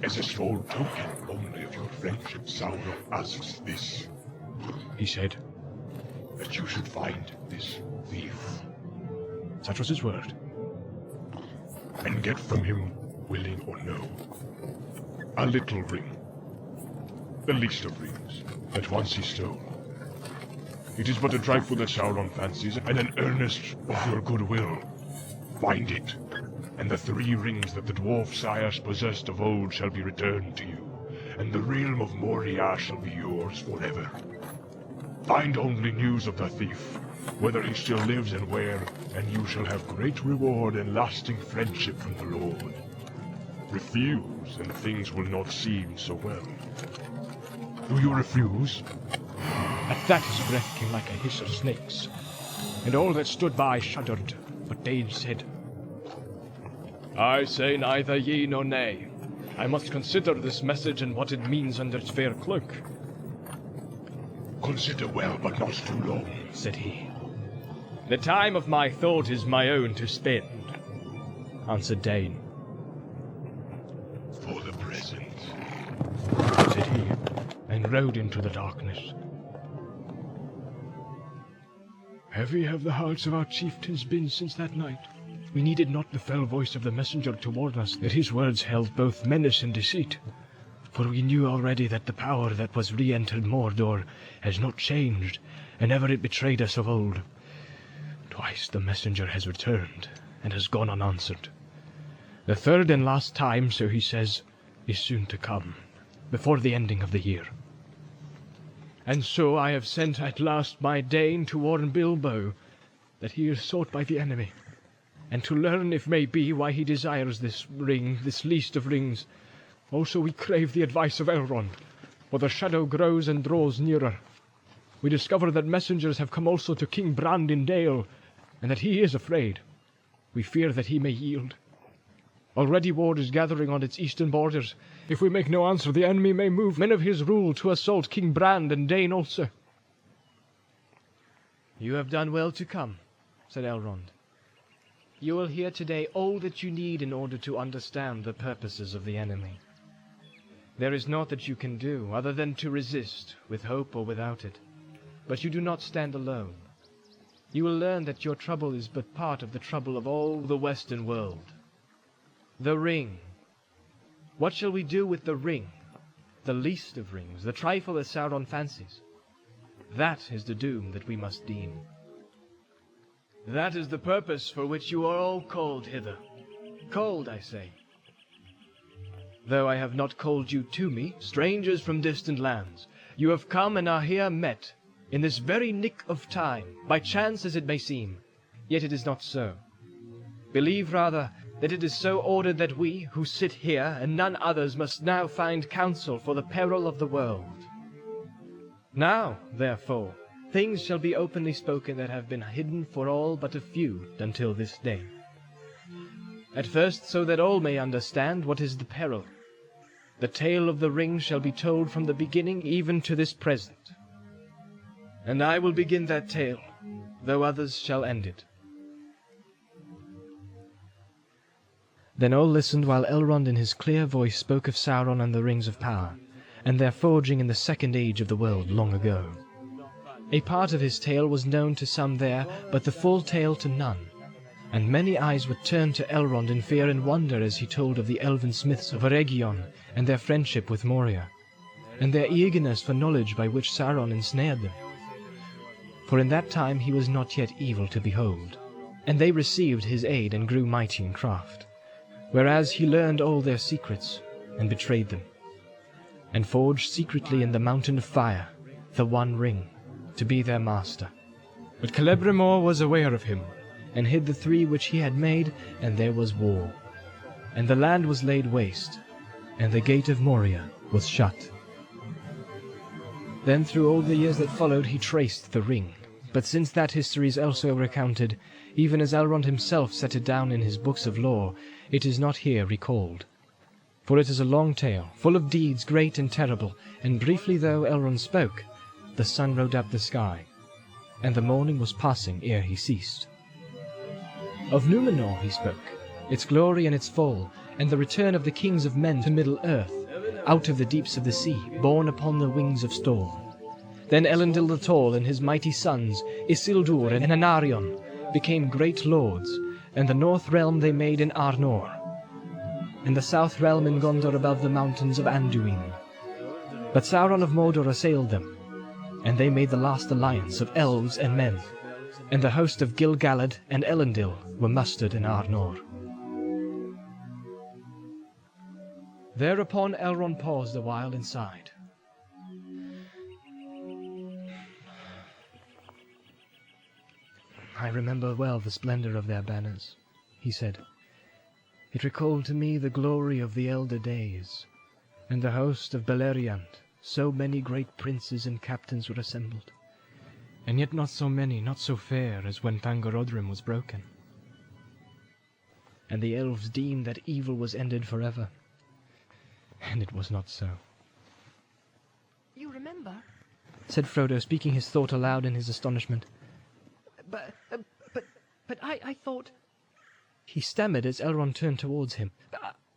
As a small token only of your friendship, Sauron asks this, He said, that you should find this thief, such was his word, and get from him, willing or no, a little ring, the least of rings, that once he stole. It is but a trifle that Sauron fancies, and an earnest of your goodwill. Find it, and the 3 rings that the dwarf sires possessed of old shall be returned to you, and the realm of Moria shall be yours forever. Find only news of the thief, whether he still lives and where, and you shall have great reward and lasting friendship from the Lord. Refuse, and things will not seem so well. Do you refuse? At that his breath came like a hiss of snakes, and all that stood by shuddered, but Dane said, I say neither yea nor nay. I must consider this message and what it means under its fair cloak. Consider well, but not too long, said he. The time of my thought is my own to spend, answered Dane. For the present, said he, and rode into the darkness. Heavy have the hearts of our chieftains been since that night. We needed not the fell voice of the messenger to warn us that his words held both menace and deceit, for we knew already that the power that was re-entered Mordor has not changed, and ever it betrayed us of old. Twice the messenger has returned, and has gone unanswered. The third and last time, so he says, is soon to come, before the ending of the year. And so I have sent at last my Dane to warn Bilbo that he is sought by the enemy, and to learn, if may be, why he desires this ring, this least of rings. Also we crave the advice of Elrond, for the shadow grows and draws nearer. We discover that messengers have come also to King Brand in Dale, and that he is afraid. We fear that he may yield. Already war is gathering on its eastern borders. If we make no answer, the enemy may move men of his rule to assault King Brand and Dane also. You have done well to come, said Elrond. You will hear today all that you need in order to understand the purposes of the enemy. There is naught that you can do other than to resist, with hope or without it. But you do not stand alone. You will learn that your trouble is but part of the trouble of all the Western world. The ring. What shall we do with the ring? The least of rings, the trifle that Sauron fancies. That is the doom that we must deem. That is the purpose for which you are all called hither. Called, I say. Though I have not called you to me, strangers from distant lands, you have come and are here met, in this very nick of time, by chance as it may seem. Yet it is not so. Believe rather that it is so ordered that we, who sit here, and none others, must now find counsel for the peril of the world. Now, therefore, things shall be openly spoken that have been hidden for all but a few until this day. At first, so that all may understand what is the peril. The tale of the ring shall be told from the beginning even to this present. And I will begin that tale, though others shall end it. Then all listened while Elrond in his clear voice spoke of Sauron and the Rings of Power, and their forging in the Second Age of the world long ago. A part of his tale was known to some there, but the full tale to none, and many eyes were turned to Elrond in fear and wonder as he told of the elven smiths of Eregion and their friendship with Moria, and their eagerness for knowledge by which Sauron ensnared them. For in that time he was not yet evil to behold, and they received his aid and grew mighty in craft, whereas he learned all their secrets and betrayed them, and forged secretly in the mountain of fire the One Ring, to be their master. But Celebrimor was aware of him, and hid the three which he had made, and there was war. And the land was laid waste, and the gate of Moria was shut. Then through all the years that followed he traced the ring, but since that history is also recounted, even as Elrond himself set it down in his books of lore, it is not here recalled. For it is a long tale, full of deeds great and terrible, and briefly though Elrond spoke, the sun rode up the sky, and the morning was passing ere he ceased. Of Númenor he spoke, its glory and its fall, and the return of the kings of men to Middle-earth, out of the deeps of the sea, borne upon the wings of storm. Then Elendil the Tall and his mighty sons, Isildur and Anarion, became great lords, and the north realm they made in Arnor, and the south realm in Gondor above the mountains of Anduin. But Sauron of Mordor assailed them, and they made the last alliance of elves and men, and the host of Gil-galad and Elendil were mustered in Arnor. Thereupon Elrond paused a while and sighed. I remember well the splendor of their banners, he said. It recalled to me the glory of the elder days, and the host of Beleriand. So many great princes and captains were assembled, and yet not so many, not so fair, as when Thangorodrim was broken. And the elves deemed that evil was ended forever, and it was not so. You remember? Said Frodo, speaking his thought aloud in his astonishment. But I thought... He stammered as Elrond turned towards him.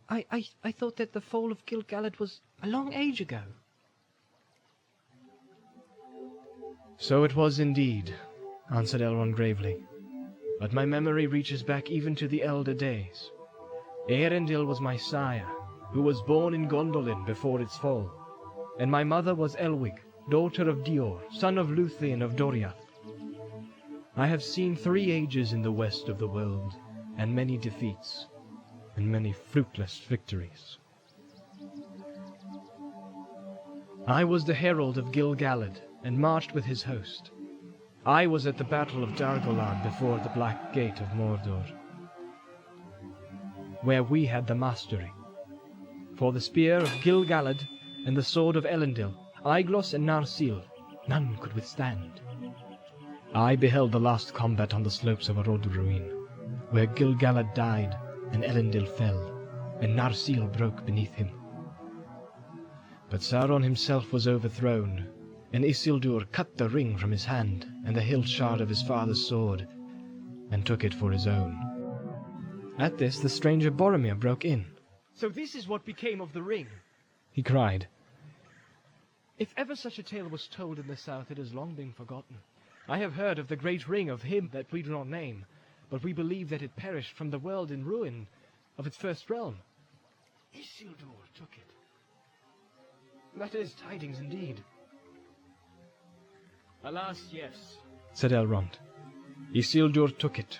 I thought that the fall of Gil-galad was a long age ago. So it was indeed, answered Elrond gravely. But my memory reaches back even to the elder days. Eärendil was my sire, who was born in Gondolin before its fall, and my mother was Elwig, daughter of Dior, son of Luthien of Doriath. I have seen 3 ages in the west of the world, and many defeats, and many fruitless victories. I was the herald of Gil-galad, and marched with his host. I was at the battle of Dargolad before the Black Gate of Mordor, where we had the mastery. For the spear of Gil-galad and the sword of Elendil, Aeglos and Narsil, none could withstand. I beheld the last combat on the slopes of Orodruin, where Gil-galad died and Elendil fell, and Narsil broke beneath him. But Sauron himself was overthrown, and Isildur cut the ring from his hand and the hilt shard of his father's sword, and took it for his own. At this the stranger Boromir broke in. So this is what became of the ring, he cried. If ever such a tale was told in the south, it has long been forgotten. I have heard of the great ring of him that we do not name, but we believe that it perished from the world in ruin of its first realm. Isildur took it. That is tidings indeed. Alas, yes, said Elrond. Isildur took it,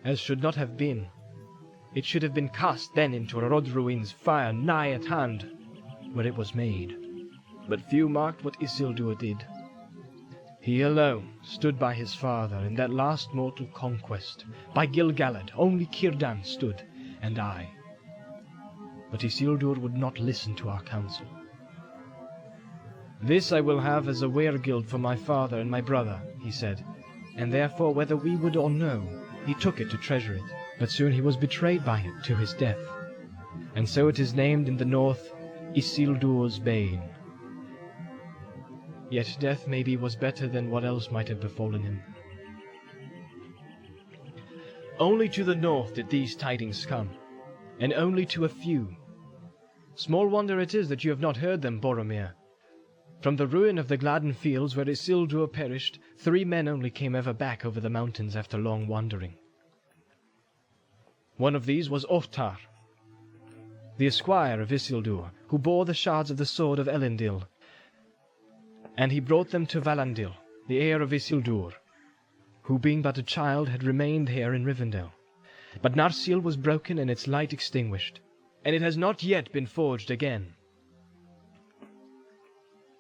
as should not have been. It should have been cast then into Orodruin's fire nigh at hand, where it was made. But few marked what Isildur did. He alone stood by his father in that last mortal conquest. By Gil-galad only Círdan stood, and I. But Isildur would not listen to our counsel. "This I will have as a were-guild for my father and my brother," he said, and therefore, whether we would or no, he took it to treasure it. But soon he was betrayed by it to his death, and so it is named in the north Isildur's Bane. Yet death maybe was better than what else might have befallen him. Only to the north did these tidings come, and only to a few. Small wonder it is that you have not heard them, Boromir. From the ruin of the Gladden fields where Isildur perished, 3 men only came ever back over the mountains after long wandering. One of these was Ohtar, the esquire of Isildur, who bore the shards of the sword of Elendil, and he brought them to Valandil, the heir of Isildur, who being but a child had remained here in Rivendell. But Narsil was broken and its light extinguished, and it has not yet been forged again.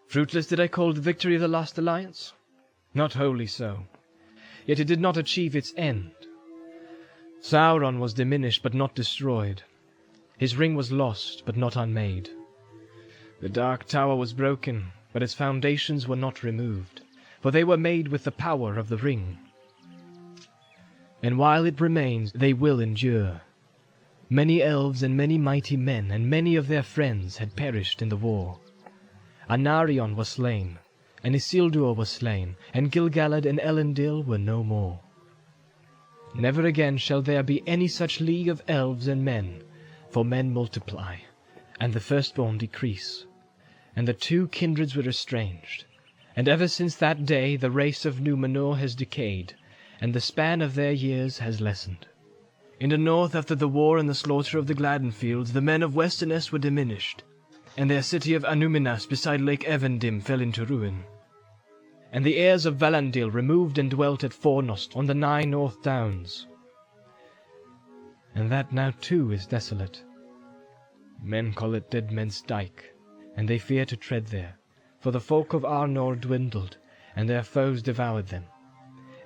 Fruitless did I call the victory of the Lost Alliance? Not wholly so. Yet it did not achieve its end. Sauron was diminished but not destroyed. His ring was lost but not unmade. The Dark Tower was broken, but its foundations were not removed, for they were made with the power of the ring. And while it remains, they will endure. Many elves and many mighty men and many of their friends had perished in the war. Anarion was slain, and Isildur was slain, and Gil-galad and Elendil were no more. Never again shall there be any such league of elves and men, for men multiply, and the firstborn decrease, and the 2 kindreds were estranged, and ever since that day the race of Númenor has decayed, and the span of their years has lessened. In the north, after the war and the slaughter of the Gladden fields, the men of Westerness were diminished, and their city of Anúminas beside Lake Evendim fell into ruin. And the heirs of Valandil removed and dwelt at Fornost on the 9 North Downs. And that now too is desolate. Men call it Dead Men's Dyke, and they fear to tread there, for the folk of Arnor dwindled, and their foes devoured them,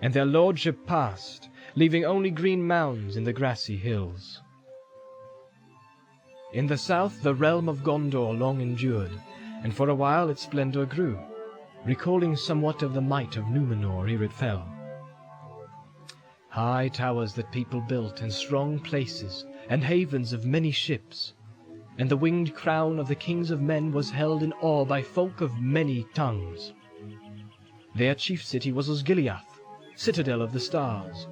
and their lordship passed, leaving only green mounds in the grassy hills. In the south the realm of Gondor long endured, and for a while its splendor grew, recalling somewhat of the might of Númenor ere it fell. High towers that people built, and strong places, and havens of many ships, and the winged crown of the kings of men was held in awe by folk of many tongues. Their chief city was Osgiliath, citadel of the stars,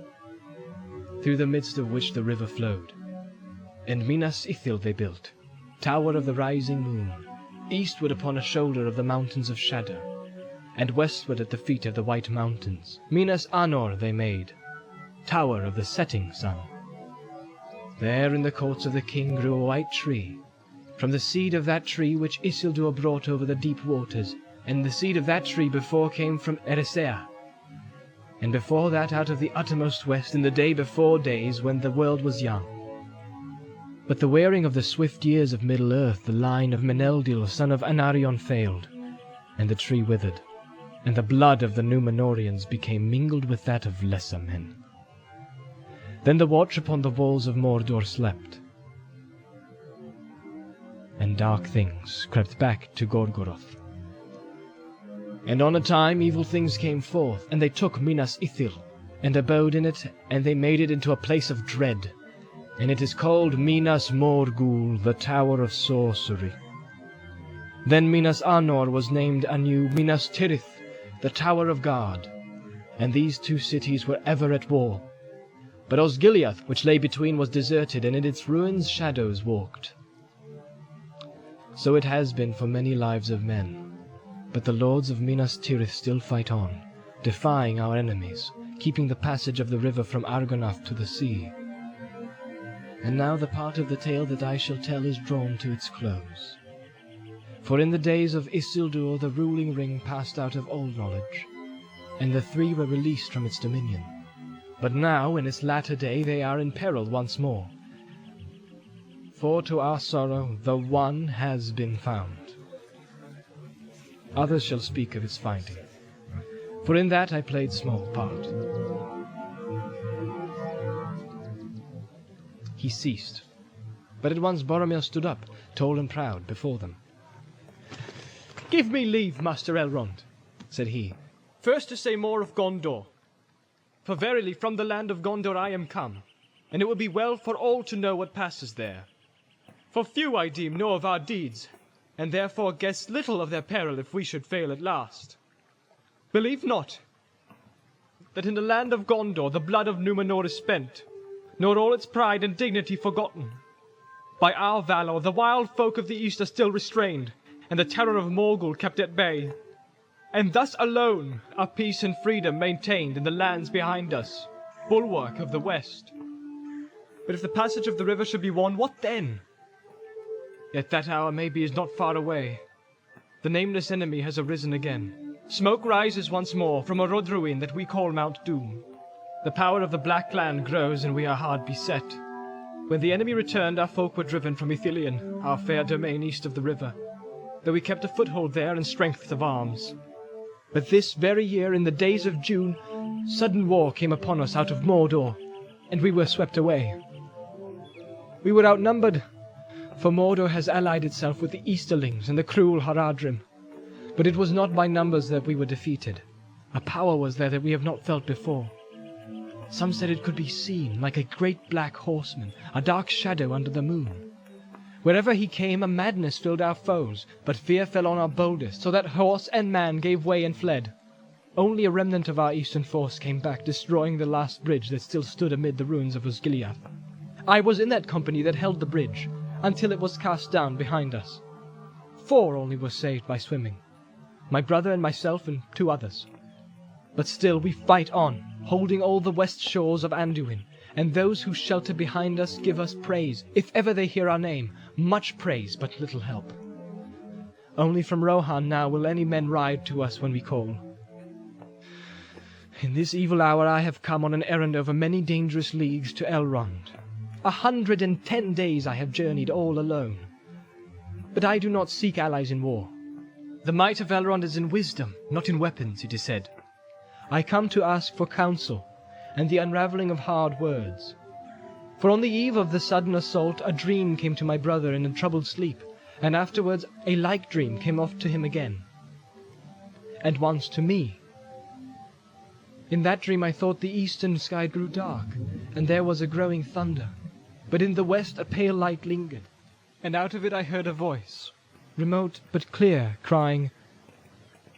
through the midst of which the river flowed. And Minas Ithil they built, tower of the rising moon, eastward upon a shoulder of the mountains of Shadow, and westward at the feet of the White Mountains. Minas Anor they made, tower of the setting sun. There in the courts of the king grew a white tree, from the seed of that tree which Isildur brought over the deep waters, and the seed of that tree before came from Erisea, and before that out of the uttermost west in the day before days when the world was young. But the wearing of the swift years of Middle-earth, the line of Meneldil, son of Anarion, failed, and the tree withered, and the blood of the Númenorians became mingled with that of lesser men. Then the watch upon the walls of Mordor slept, and dark things crept back to Gorgoroth. And on a time evil things came forth, and they took Minas Ithil, and abode in it, and they made it into a place of dread, and it is called Minas Morgul, the Tower of Sorcery. Then Minas Anor was named anew Minas Tirith, the Tower of God, and these 2 cities were ever at war. But Osgiliath, which lay between, was deserted, and in its ruins shadows walked. So it has been for many lives of men, but the lords of Minas Tirith still fight on, defying our enemies, keeping the passage of the river from Argonath to the sea. And now the part of the tale that I shall tell is drawn to its close. For in the days of Isildur the ruling ring passed out of all knowledge, and the 3 were released from its dominion. But now, in its latter day, they are in peril once more. For to our sorrow, the one has been found. Others shall speak of its finding, for in that I played small part. He ceased, but at once Boromir stood up, tall and proud, before them. "Give me leave, Master Elrond," said he, "first to say more of Gondor. For verily from the land of Gondor I am come, and it will be well for all to know what passes there. For few, I deem, know of our deeds, and therefore guess little of their peril if we should fail at last. Believe not that in the land of Gondor the blood of Númenor is spent, nor all its pride and dignity forgotten. By our valor the wild folk of the east are still restrained, and the terror of Morgul kept at bay. And thus alone are peace and freedom maintained in the lands behind us, bulwark of the west. But if the passage of the river should be won, what then? Yet that hour maybe is not far away. The nameless enemy has arisen again. Smoke rises once more from a Rodruin that we call Mount Doom. The power of the Black Land grows, and we are hard beset. When the enemy returned, our folk were driven from Ithilien, our fair domain east of the river, though we kept a foothold there and strength of arms. But this very year, in the days of June, sudden war came upon us out of Mordor, and we were swept away. We were outnumbered, for Mordor has allied itself with the Easterlings and the cruel Haradrim. But it was not by numbers that we were defeated. A power was there that we have not felt before. Some said it could be seen, like a great black horseman, a dark shadow under the moon. Wherever he came, a madness filled our foes, but fear fell on our boldest, so that horse and man gave way and fled. Only a remnant of our eastern force came back, destroying the last bridge that still stood amid the ruins of Osgiliath. I was in that company that held the bridge, until it was cast down behind us. 4 only were saved by swimming, my brother and myself and 2 others. But still we fight on, holding all the west shores of Anduin, and those who shelter behind us give us praise, if ever they hear our name, much praise, but little help. Only from Rohan now will any men ride to us when we call. In this evil hour I have come on an errand over many dangerous leagues to Elrond. 110 days I have journeyed all alone. But I do not seek allies in war. The might of Elrond is in wisdom, not in weapons, it is said. I come to ask for counsel, and the unravelling of hard words. For on the eve of the sudden assault a dream came to my brother in a troubled sleep, and afterwards a like dream came oft to him again, and once to me. In that dream I thought the eastern sky grew dark, and there was a growing thunder. But in the west a pale light lingered, and out of it I heard a voice, remote but clear, crying,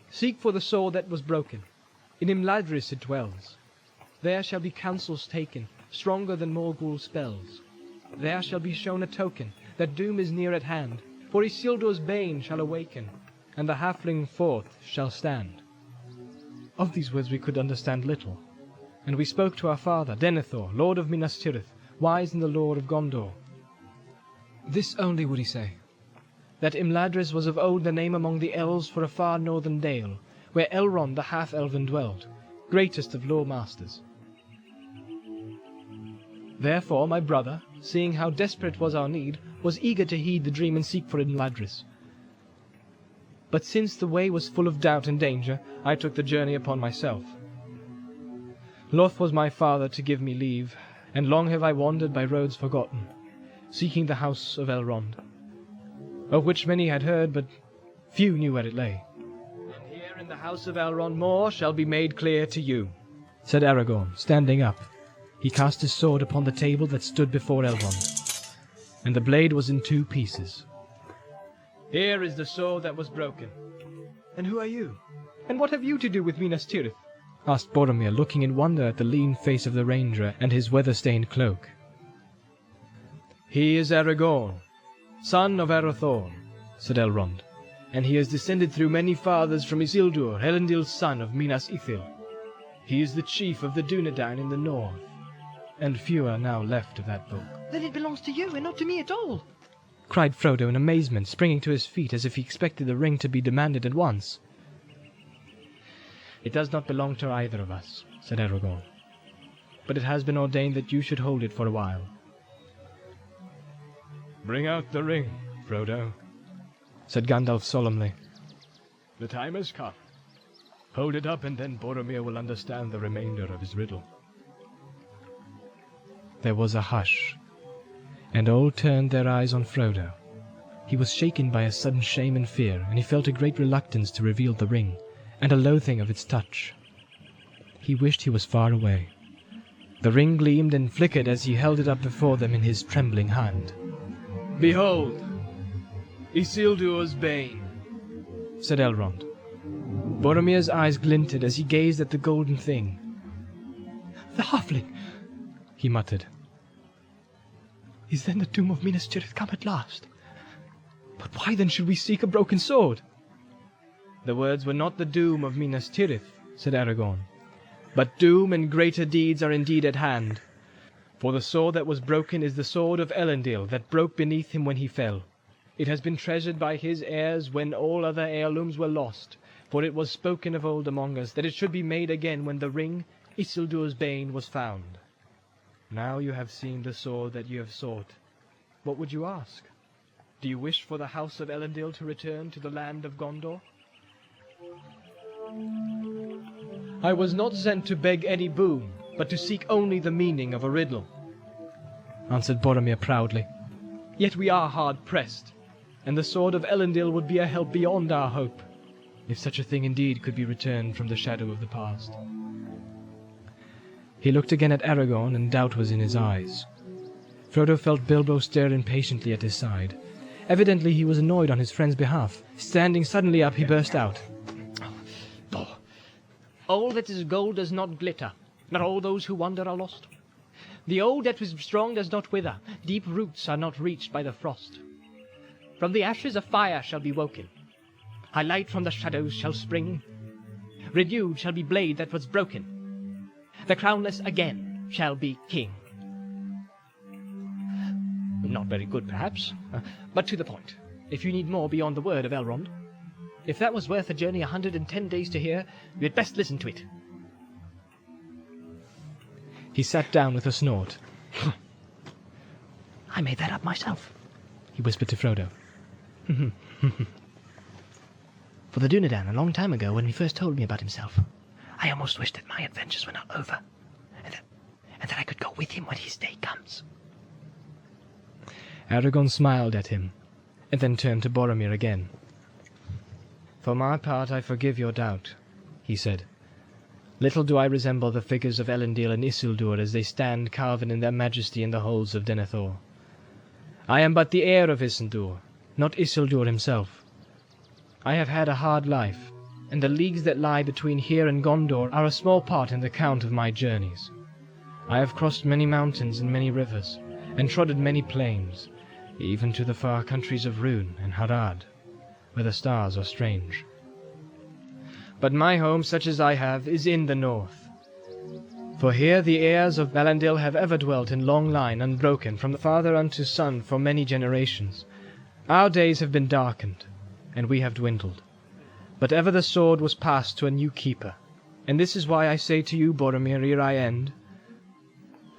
"Seek for the sword that was broken. In Imladris it dwells. There shall be counsels taken, stronger than Morgul's spells. There shall be shown a token that doom is near at hand, for Isildur's bane shall awaken, and the halfling forth shall stand." Of these words we could understand little, and we spoke to our father, Denethor, Lord of Minas Tirith, wise in the lore of Gondor. This only would he say, that Imladris was of old the name among the elves for a far northern dale, where Elrond the half-elven dwelled, greatest of lore-masters. Therefore my brother, seeing how desperate was our need, was eager to heed the dream and seek for Imladris. But since the way was full of doubt and danger, I took the journey upon myself. Loth was my father to give me leave, and long have I wandered by roads forgotten, seeking the house of Elrond, of which many had heard, but few knew where it lay. And here in the house of Elrond more shall be made clear to you, said Aragorn, standing up. He cast his sword upon the table that stood before Elrond, and the blade was in 2 pieces. Here is the sword that was broken. And who are you? And what have you to do with Minas Tirith? Asked Boromir, looking in wonder at the lean face of the ranger and his weather-stained cloak. He is Aragorn, son of Arathorn, said Elrond, and he is descended through many fathers from Isildur, Elendil's son of Minas Ithil. He is the chief of the Dunedain in the north, and few are now left of that folk. Then it belongs to you and not to me at all, cried Frodo in amazement, springing to his feet as if he expected the ring to be demanded at once. It does not belong to either of us, said Aragorn, but it has been ordained that you should hold it for a while. Bring out the ring, Frodo, said Gandalf solemnly. The time has come. Hold it up, and then Boromir will understand the remainder of his riddle. There was a hush, and all turned their eyes on Frodo, He was shaken by a sudden shame and fear, and he felt a great reluctance to reveal the ring, and a loathing of its touch. He wished he was far away. The ring gleamed and flickered as he held it up before them in his trembling hand. "Behold, Isildur's bane," said Elrond. Boromir's eyes glinted as he gazed at the golden thing. "The halfling," he muttered. "Is then the doom of Minas Tirith come at last? But why then should we seek a broken sword?" "The words were not the doom of Minas Tirith," said Aragorn. "But doom and greater deeds are indeed at hand. For the sword that was broken is the sword of Elendil that broke beneath him when he fell. It has been treasured by his heirs when all other heirlooms were lost, for it was spoken of old among us that it should be made again when the ring, Isildur's bane, was found. Now you have seen the sword that you have sought. What would you ask? Do you wish for the house of Elendil to return to the land of Gondor?" "I was not sent to beg any boon, but to seek only the meaning of a riddle," answered Boromir proudly. "Yet we are hard-pressed, and the sword of Elendil would be a help beyond our hope, if such a thing indeed could be returned from the shadow of the past." He looked again at Aragorn, and doubt was in his eyes. Frodo felt Bilbo stare impatiently at his side. Evidently he was annoyed on his friend's behalf. Standing suddenly up, he burst out. "All that is gold does not glitter. Not all those who wander are lost. The old that was strong does not wither. Deep roots are not reached by the frost. From the ashes a fire shall be woken. High light from the shadows shall spring. Renewed shall be blade that was broken. The crownless again shall be king." Not very good, perhaps, but to the point, if you need more beyond the word of Elrond. If that was worth a journey 110 days to hear, you had best listen to it. He sat down with a snort. "I made that up myself," he whispered to Frodo. "For the Dunedain, a long time ago, when he first told me about himself, I almost wished that my adventures were not over, and that I could go with him when his day comes." Aragorn smiled at him, and then turned to Boromir again. "For my part, I forgive your doubt," he said. "Little do I resemble the figures of Elendil and Isildur as they stand carven in their majesty in the halls of Denethor. I am but the heir of Isildur, not Isildur himself. I have had a hard life, and the leagues that lie between here and Gondor are a small part in the count of my journeys. I have crossed many mountains and many rivers, and trodden many plains, even to the far countries of Rhûn and Harad, where the stars are strange. But my home, such as I have, is in the north. For here the heirs of Valandil have ever dwelt in long line unbroken from father unto son for many generations. Our days have been darkened, and we have dwindled. But ever the sword was passed to a new keeper, and this is why I say to you, Boromir, ere I end,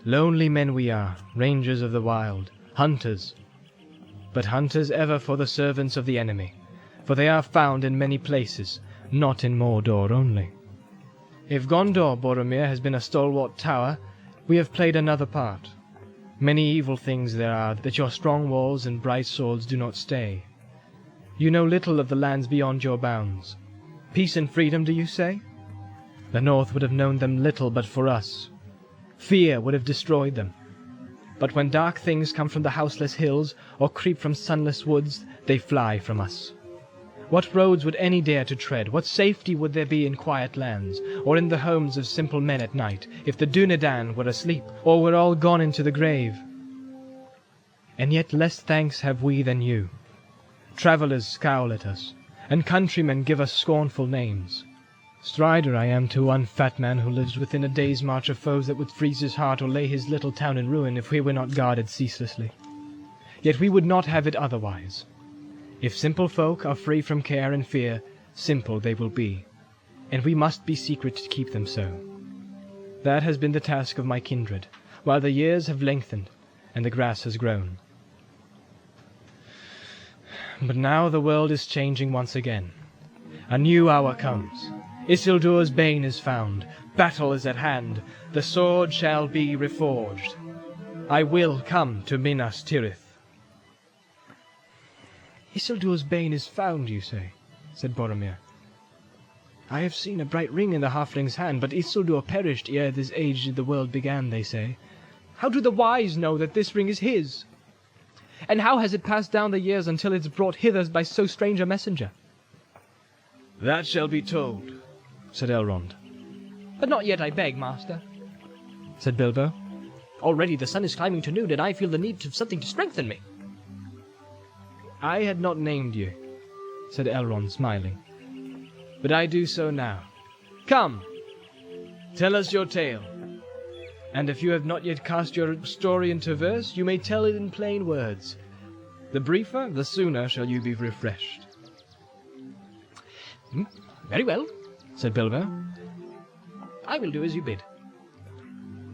lonely men we are, rangers of the wild, hunters, but hunters ever for the servants of the enemy, for they are found in many places, not in Mordor only. If Gondor, Boromir, has been a stalwart tower, we have played another part. Many evil things there are that your strong walls and bright swords do not stay. You know little of the lands beyond your bounds. Peace and freedom, do you say? The North would have known them little but for us. Fear would have destroyed them. But when dark things come from the houseless hills, or creep from sunless woods, they fly from us. What roads would any dare to tread? What safety would there be in quiet lands, or in the homes of simple men at night, if the Dunedain were asleep, or were all gone into the grave? And yet less thanks have we than you. Travellers scowl at us, and countrymen give us scornful names. Strider I am to one fat man who lives within a day's march of foes that would freeze his heart or lay his little town in ruin if we were not guarded ceaselessly. Yet we would not have it otherwise. If simple folk are free from care and fear, simple they will be, and we must be secret to keep them so. That has been the task of my kindred, while the years have lengthened and the grass has grown. But now the world is changing once again. A new hour comes. Isildur's bane is found. Battle is at hand. The sword shall be reforged. I will come to Minas Tirith. Isildur's bane is found, you say, said Boromir. I have seen a bright ring in the halfling's hand, but Isildur perished ere this age the world began, they say. How do the wise know that this ring is his? And how has it passed down the years until it's brought hither by so strange a messenger? That shall be told, said Elrond. But not yet, I beg, master, said Bilbo. Already the sun is climbing to noon, and I feel the need of something to strengthen me. I had not named you, said Elrond, smiling. But I do so now. Come, tell us your tale. And if you have not yet cast your story into verse, you may tell it in plain words. The briefer, the sooner shall you be refreshed. Very well, said Bilbo. I will do as you bid.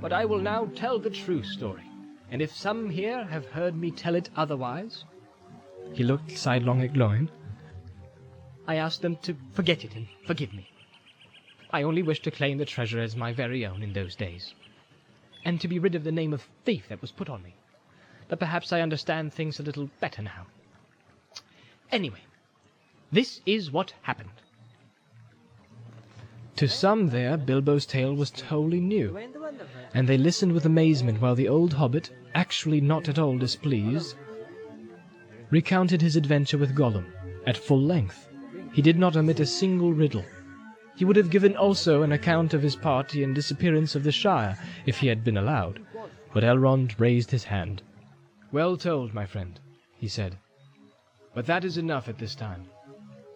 But I will now tell the true story, and if some here have heard me tell it otherwise, he looked sidelong at Gloin. I ask them to forget it and forgive me. I only wish to claim the treasure as my very own in those days, and to be rid of the name of thief that was put on me. But perhaps I understand things a little better now. Anyway, this is what happened. To some there, Bilbo's tale was wholly new, and they listened with amazement while the old hobbit, actually not at all displeased, recounted his adventure with Gollum, at full length. He did not omit a single riddle. He would have given also an account of his party and disappearance of the Shire, if he had been allowed, but Elrond raised his hand. Well told, my friend, he said. But that is enough at this time.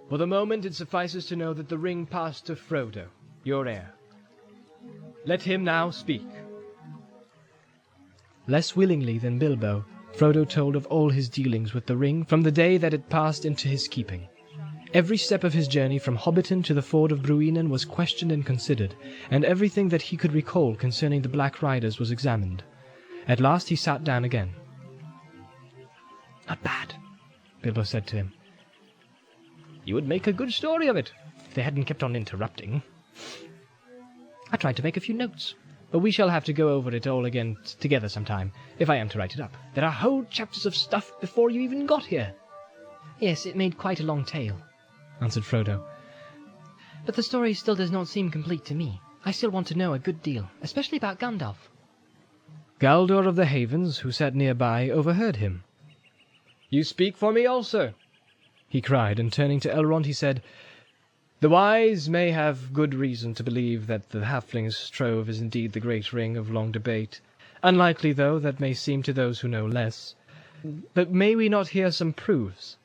For the moment it suffices to know that the ring passed to Frodo, your heir. Let him now speak. Less willingly than Bilbo, Frodo told of all his dealings with the ring from the day that it passed into his keeping. Every step of his journey from Hobbiton to the ford of Bruinen was questioned and considered, and everything that he could recall concerning the Black Riders was examined. At last he sat down again. Not bad, Bilbo said to him. You would make a good story of it, if they hadn't kept on interrupting. I tried to make a few notes, but we shall have to go over it all again together sometime, if I am to write it up. There are whole chapters of stuff before you even got here. Yes, it made quite a long tale, answered Frodo. But the story still does not seem complete to me. I still want to know a good deal, especially about Gandalf. Galdor of the Havens, who sat nearby, overheard him. You speak for me also, he cried, and turning to Elrond he said, The wise may have good reason to believe that the halfling's trove is indeed the great ring of long debate, unlikely though that may seem to those who know less. But may we not hear some proofs?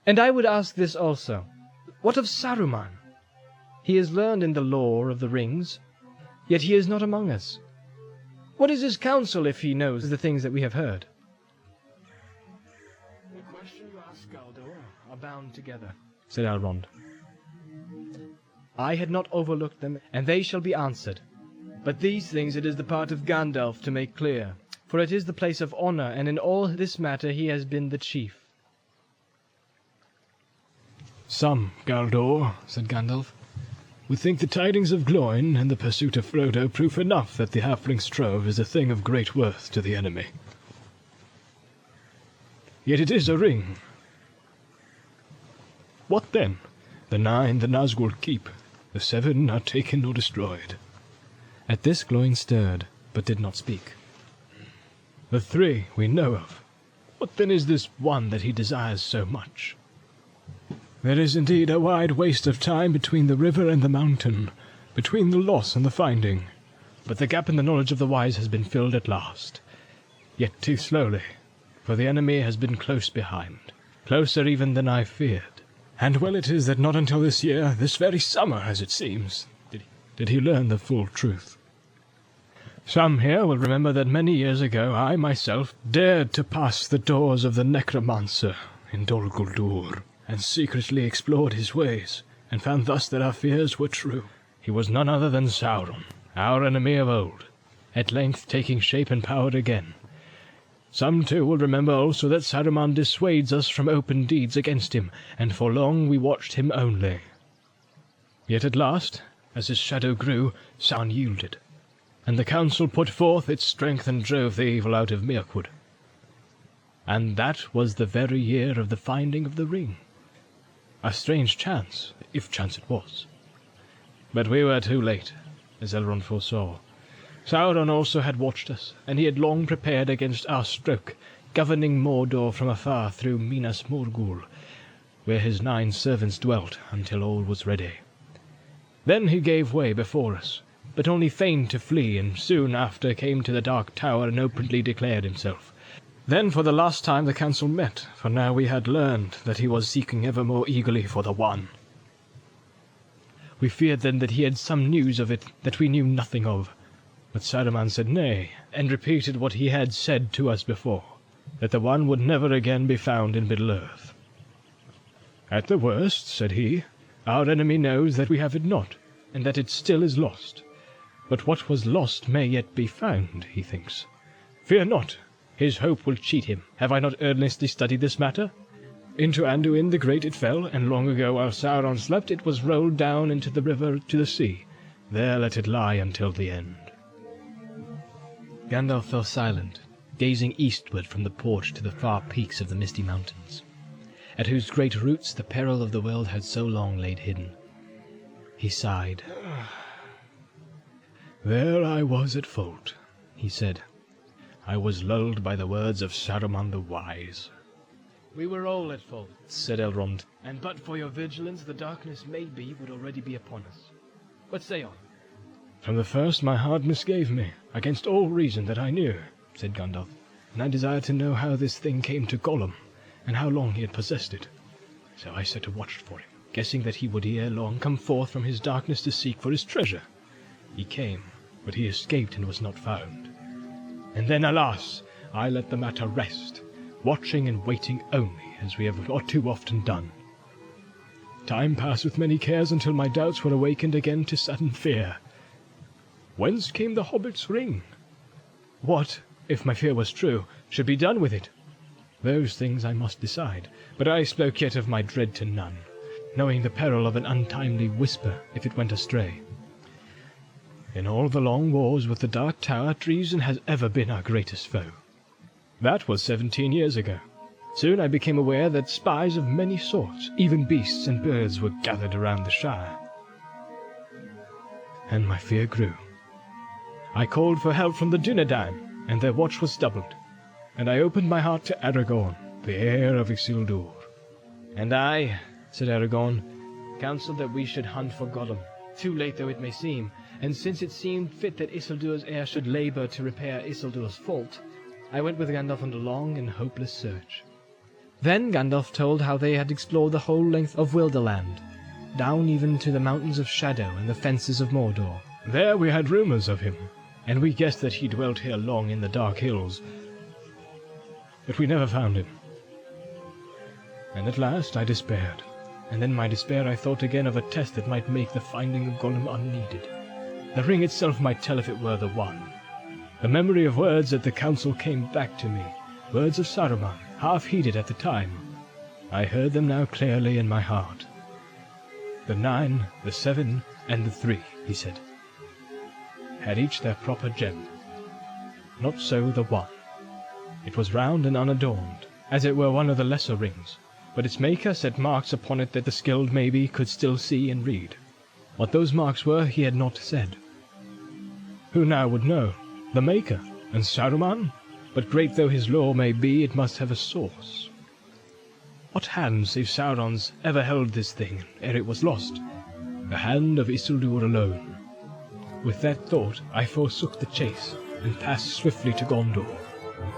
And I would ask this also, what of Saruman? He is learned in the lore of the rings, yet he is not among us. What is his counsel if he knows the things that we have heard? The question you ask, Galdor, are bound together, said Elrond. I had not overlooked them, and they shall be answered. But these things it is the part of Gandalf to make clear, for it is the place of honour, and in all this matter he has been the chief. Some, Galdor, said Gandalf, would think the tidings of Gloin and the pursuit of Frodo proof enough that the halfling's trove is a thing of great worth to the enemy. Yet it is a ring. What then? The 9 the Nazgul keep, the 7 are taken or destroyed. At this Gloin stirred, but did not speak. The 3 we know of. What then is this one that he desires so much? There is indeed a wide waste of time between the river and the mountain, between the loss and the finding, but the gap in the knowledge of the wise has been filled at last, yet too slowly, for the enemy has been close behind, closer even than I feared. And well it is that not until this year, this very summer as it seems, did he learn the full truth. Some here will remember that many years ago I myself dared to pass the doors of the necromancer in Dol Guldur, and secretly explored his ways, and found thus that our fears were true. He was none other than Sauron, our enemy of old, at length taking shape and power again. Some, too, will remember also that Saruman dissuades us from open deeds against him, and for long we watched him only. Yet at last, as his shadow grew, Sauron yielded, and the council put forth its strength and drove the evil out of Mirkwood. and that was the very year of the finding of the ring. A strange chance, if chance it was. But we were too late, as Elrond foresaw. Sauron also had watched us, and he had long prepared against our stroke, governing Mordor from afar through Minas Morgul, where his 9 servants dwelt until all was ready. Then he gave way before us, but only feigned to flee, and soon after came to the Dark Tower and openly declared himself. Then for the last time the council met, for now we had learned that he was seeking ever more eagerly for the One. We feared then that he had some news of it that we knew nothing of, but Saruman said nay, and repeated what he had said to us before, that the One would never again be found in Middle-earth. At the worst, said he, our enemy knows that we have it not, and that it still is lost. But what was lost may yet be found, he thinks. Fear not, his hope will cheat him. Have I not earnestly studied this matter? Into Anduin the Great it fell, and long ago while Sauron slept it was rolled down into the river to the sea. There let it lie until the end. Gandalf fell silent, gazing eastward from the porch to the far peaks of the misty mountains, at whose great roots the peril of the world had so long laid hidden. He sighed. There I was at fault, he said. I was lulled by the words of Saruman the Wise. We were all at fault, said Elrond, and but for your vigilance the darkness maybe would already be upon us. But say on. From the first my heart misgave me, against all reason that I knew, said Gandalf, and I desired to know how this thing came to Gollum, and how long he had possessed it. So I set a watch for him, guessing that he would ere long come forth from his darkness to seek for his treasure. He came, but he escaped and was not found. And then, alas, I let the matter rest, watching and waiting only, as we have too often done. Time passed with many cares until my doubts were awakened again to sudden fear. Whence came the Hobbit's ring? What, if my fear was true, should be done with it? Those things I must decide, but I spoke yet of my dread to none, knowing the peril of an untimely whisper if it went astray. In all the long wars with the Dark Tower, treason has ever been our greatest foe. That was 17 years ago. Soon I became aware that spies of many sorts, even beasts and birds, were gathered around the Shire. And my fear grew. I called for help from the Dunedain, and their watch was doubled. And I opened my heart to Aragorn, the heir of Isildur. And I, said Aragorn, counselled that we should hunt for Gollum, too late though it may seem, and since it seemed fit that Isildur's heir should labour to repair Isildur's fault, I went with Gandalf on a long and hopeless search. Then Gandalf told how they had explored the whole length of Wilderland, down even to the Mountains of Shadow and the fences of Mordor. There we had rumours of him, and we guessed that he dwelt here long in the dark hills. But we never found him. And at last I despaired, and in my despair I thought again of a test that might make the finding of Gollum unneeded. The ring itself might tell if it were the one. The memory of words at the council came back to me, words of Saruman, half-heeded at the time. I heard them now clearly in my heart. The 9, the 7, and the 3, he said, had each their proper gem. Not so the one. It was round and unadorned, as it were one of the lesser rings, but its maker set marks upon it that the skilled maybe could still see and read. What those marks were he had not said. Who now would know? The maker, and Saruman? But great though his lore may be, it must have a source. What hand save Sauron's ever held this thing ere it was lost? The hand of Isildur alone. With that thought I forsook the chase, and passed swiftly to Gondor.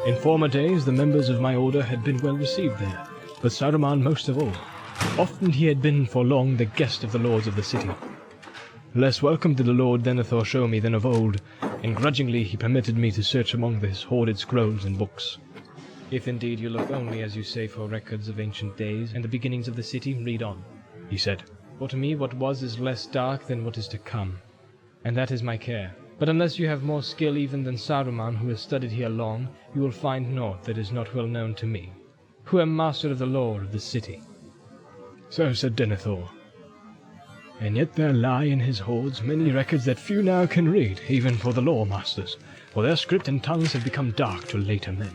In former days the members of my order had been well received there, but Saruman most of all. Often he had been for long the guest of the lords of the city. Less welcome did the Lord Denethor show me than of old, and grudgingly he permitted me to search among his hoarded scrolls and books. If indeed you look only, as you say, for records of ancient days and the beginnings of the city, read on, he said. For to me what was is less dark than what is to come, and that is my care. But unless you have more skill even than Saruman, who has studied here long, you will find naught that is not well known to me, who am master of the lore of the city. So said Denethor. And yet there lie in his hoards many records that few now can read, even for the lore masters, for their script and tongues have become dark to later men.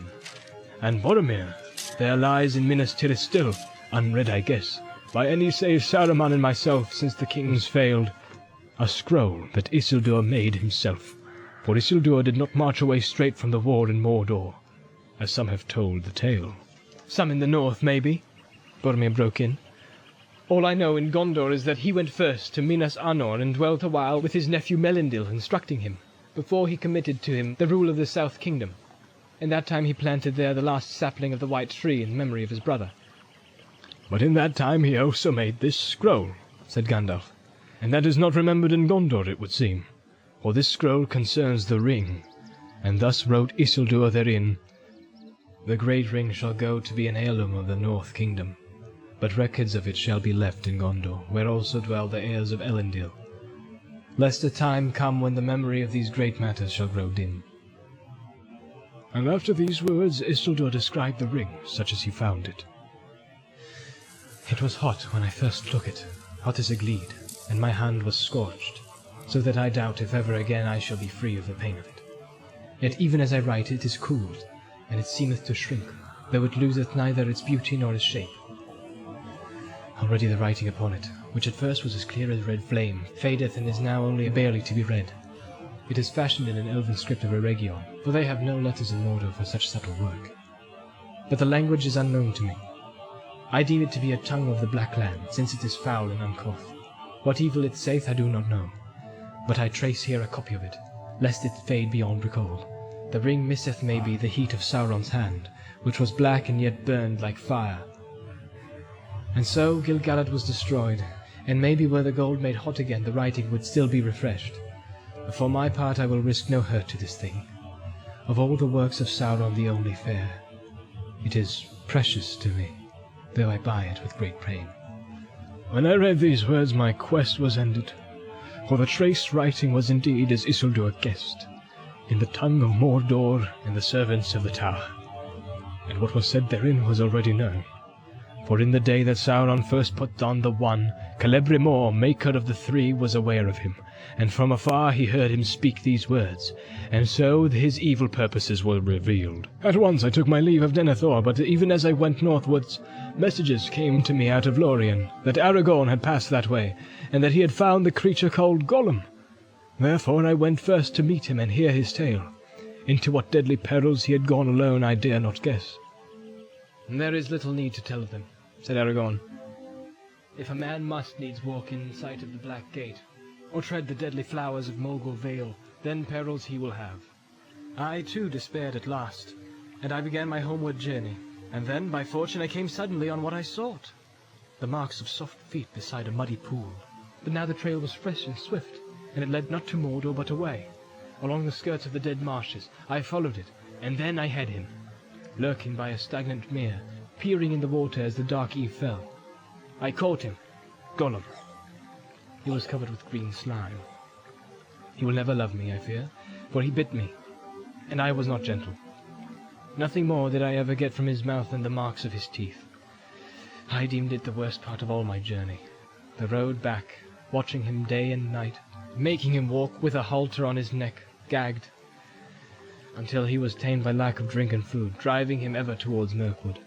And Boromir, there lies in Minas Tirith still, unread I guess, by any save Saruman and myself since the kings failed, a scroll that Isildur made himself. For Isildur did not march away straight from the war in Mordor, as some have told the tale. Some in the north, maybe, Boromir broke in. All I know in Gondor is that he went first to Minas Anor and dwelt a while with his nephew Melindil, instructing him, before he committed to him the rule of the South Kingdom. In that time he planted there the last sapling of the White Tree in memory of his brother. But in that time he also made this scroll, said Gandalf, and that is not remembered in Gondor, it would seem. For this scroll concerns the ring, and thus wrote Isildur therein, "The great ring shall go to be an heirloom of the North Kingdom, but records of it shall be left in Gondor, where also dwell the heirs of Elendil, lest a time come when the memory of these great matters shall grow dim." And after these words Isildur described the ring, such as he found it. "It was hot when I first took it, hot as a gleed, and my hand was scorched, so that I doubt if ever again I shall be free of the pain of it. Yet even as I write it is cooled, and it seemeth to shrink, though it loseth neither its beauty nor its shape. Already the writing upon it, which at first was as clear as red flame, fadeth and is now only barely to be read. It is fashioned in an elven script of Eregion, for they have no letters in Mordor for such subtle work. But the language is unknown to me. I deem it to be a tongue of the Black Land, since it is foul and uncouth. What evil it saith I do not know, but I trace here a copy of it, lest it fade beyond recall. The ring misseth maybe the heat of Sauron's hand, which was black and yet burned like fire. And so Gil-galad was destroyed, and maybe were the gold made hot again the writing would still be refreshed. For my part I will risk no hurt to this thing. Of all the works of Sauron the only fair. It is precious to me, though I buy it with great pain." When I read these words my quest was ended, for the traced writing was indeed as Isildur guessed, in the tongue of Mordor and the servants of the Tower. And what was said therein was already known. For in the day that Sauron first put on the One, Celebrimor, maker of the Three, was aware of him, and from afar he heard him speak these words, and so his evil purposes were revealed. At once I took my leave of Denethor, but even as I went northwards, messages came to me out of Lorien, that Aragorn had passed that way, and that he had found the creature called Gollum. Therefore I went first to meet him and hear his tale. Into what deadly perils he had gone alone I dare not guess. "There is little need to tell of them," said Aragorn. "If a man must needs walk in sight of the Black Gate, or tread the deadly flowers of Mogul Vale, then perils he will have. I, too, despaired at last, and I began my homeward journey, and then, by fortune, I came suddenly on what I sought, the marks of soft feet beside a muddy pool. But now the trail was fresh and swift, and it led not to Mordor but away, along the skirts of the dead marshes. I followed it, and then I had him, lurking by a stagnant mere, peering in the water as the dark eve fell. I caught him, Gollum. He was covered with green slime. He will never love me, I fear, for he bit me, and I was not gentle. Nothing more did I ever get from his mouth than the marks of his teeth. I deemed it the worst part of all my journey, the road back, watching him day and night, making him walk with a halter on his neck, gagged, until he was tamed by lack of drink and food, driving him ever towards Mirkwood.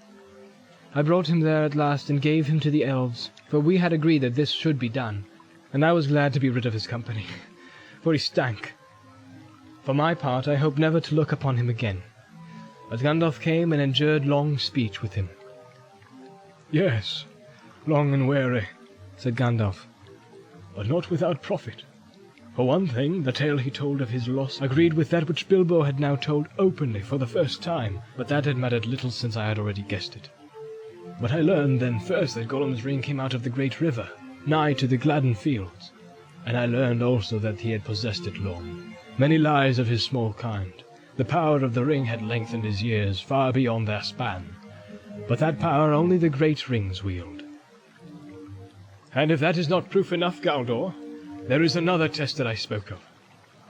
I brought him there at last and gave him to the elves, for we had agreed that this should be done, and I was glad to be rid of his company, for he stank. For my part, I hope never to look upon him again. But Gandalf came and endured long speech with him. "Yes, long and weary," said Gandalf, "but not without profit. For one thing, the tale he told of his loss agreed with that which Bilbo had now told openly for the first time, but that had mattered little since I had already guessed it. But I learned then first that Gollum's ring came out of the great river, nigh to the Gladden fields, and I learned also that he had possessed it long. Many lies of his small kind. The power of the ring had lengthened his years far beyond their span, but that power only the great rings wield. And if that is not proof enough, Galdor, there is another test that I spoke of.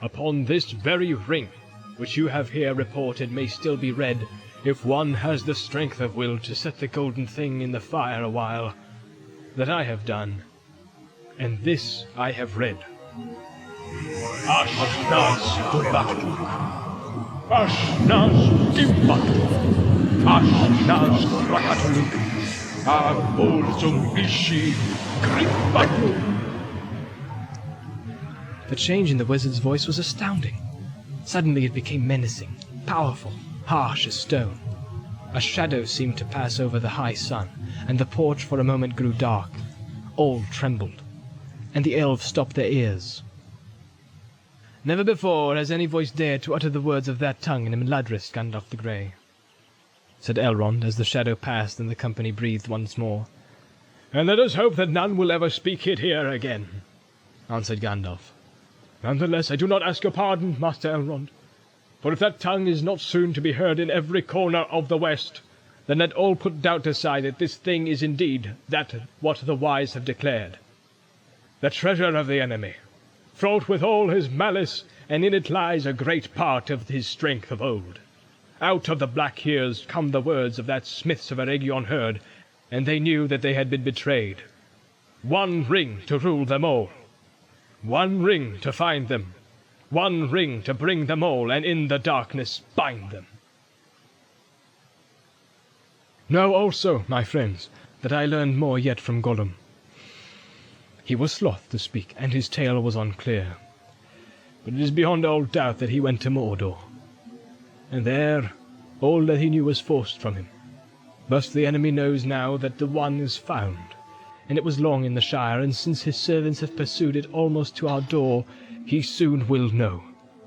Upon this very ring, which you have here reported may still be read, if one has the strength of will to set the golden thing in the fire a while, that I have done, and this I have read. Ashnas Dubatuk. Ashnas Dubatuk. Ashnas Rakatalu, Abolzum Ishi, Gripatu. The change in the wizard's voice was astounding. Suddenly it became menacing, powerful, harsh as stone. A shadow seemed to pass over the high sun, and the porch for a moment grew dark. All trembled, and the elves stopped their ears. "Never before has any voice dared to utter the words of that tongue in Imladris, Gandalf the Grey," said Elrond as the shadow passed and the company breathed once more. "And let us hope that none will ever speak it here again," answered Gandalf. "Nonetheless, I do not ask your pardon, Master Elrond. For if that tongue is not soon to be heard in every corner of the West, then let all put doubt aside that this thing is indeed that what the wise have declared. The treasure of the enemy, fraught with all his malice, and in it lies a great part of his strength of old. Out of the black years come the words of that smiths of Eregion heard, and they knew that they had been betrayed. One ring to rule them all. One ring to find them. One ring to bring them all, and in the darkness bind them. Know also, my friends, that I learned more yet from Gollum. He was sloth to speak, and his tale was unclear. But it is beyond all doubt that he went to Mordor. And there, all that he knew was forced from him. Thus the enemy knows now that the one is found, and it was long in the Shire, and since his servants have pursued it almost to our door, he soon will know.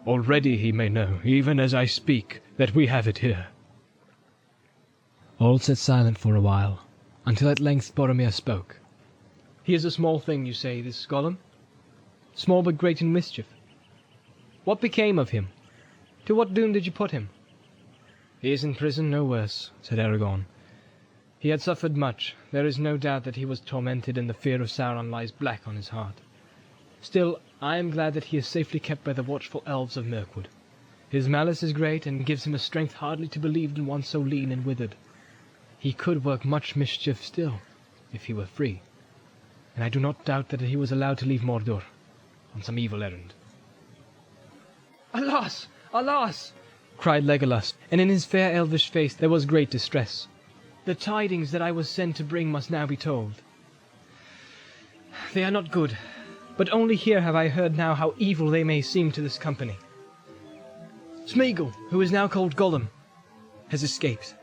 Already he may know, even as I speak, that we have it here." All sat silent for a while, until at length Boromir spoke. "He is a small thing, you say, this Gollum? Small but great in mischief. What became of him? To what doom did you put him?" "He is in prison, no worse," said Aragorn. "He had suffered much. There is no doubt that he was tormented, and the fear of Sauron lies black on his heart. Still, I am glad that he is safely kept by the watchful elves of Mirkwood. His malice is great, and gives him a strength hardly to be believed in one so lean and withered. He could work much mischief still, if he were free, and I do not doubt that he was allowed to leave Mordor on some evil errand." "Alas! Alas!" cried Legolas, and in his fair elvish face there was great distress. "The tidings that I was sent to bring must now be told. They are not good, but only here have I heard now how evil they may seem to this company. Smeagol, who is now called Gollum, has escaped,"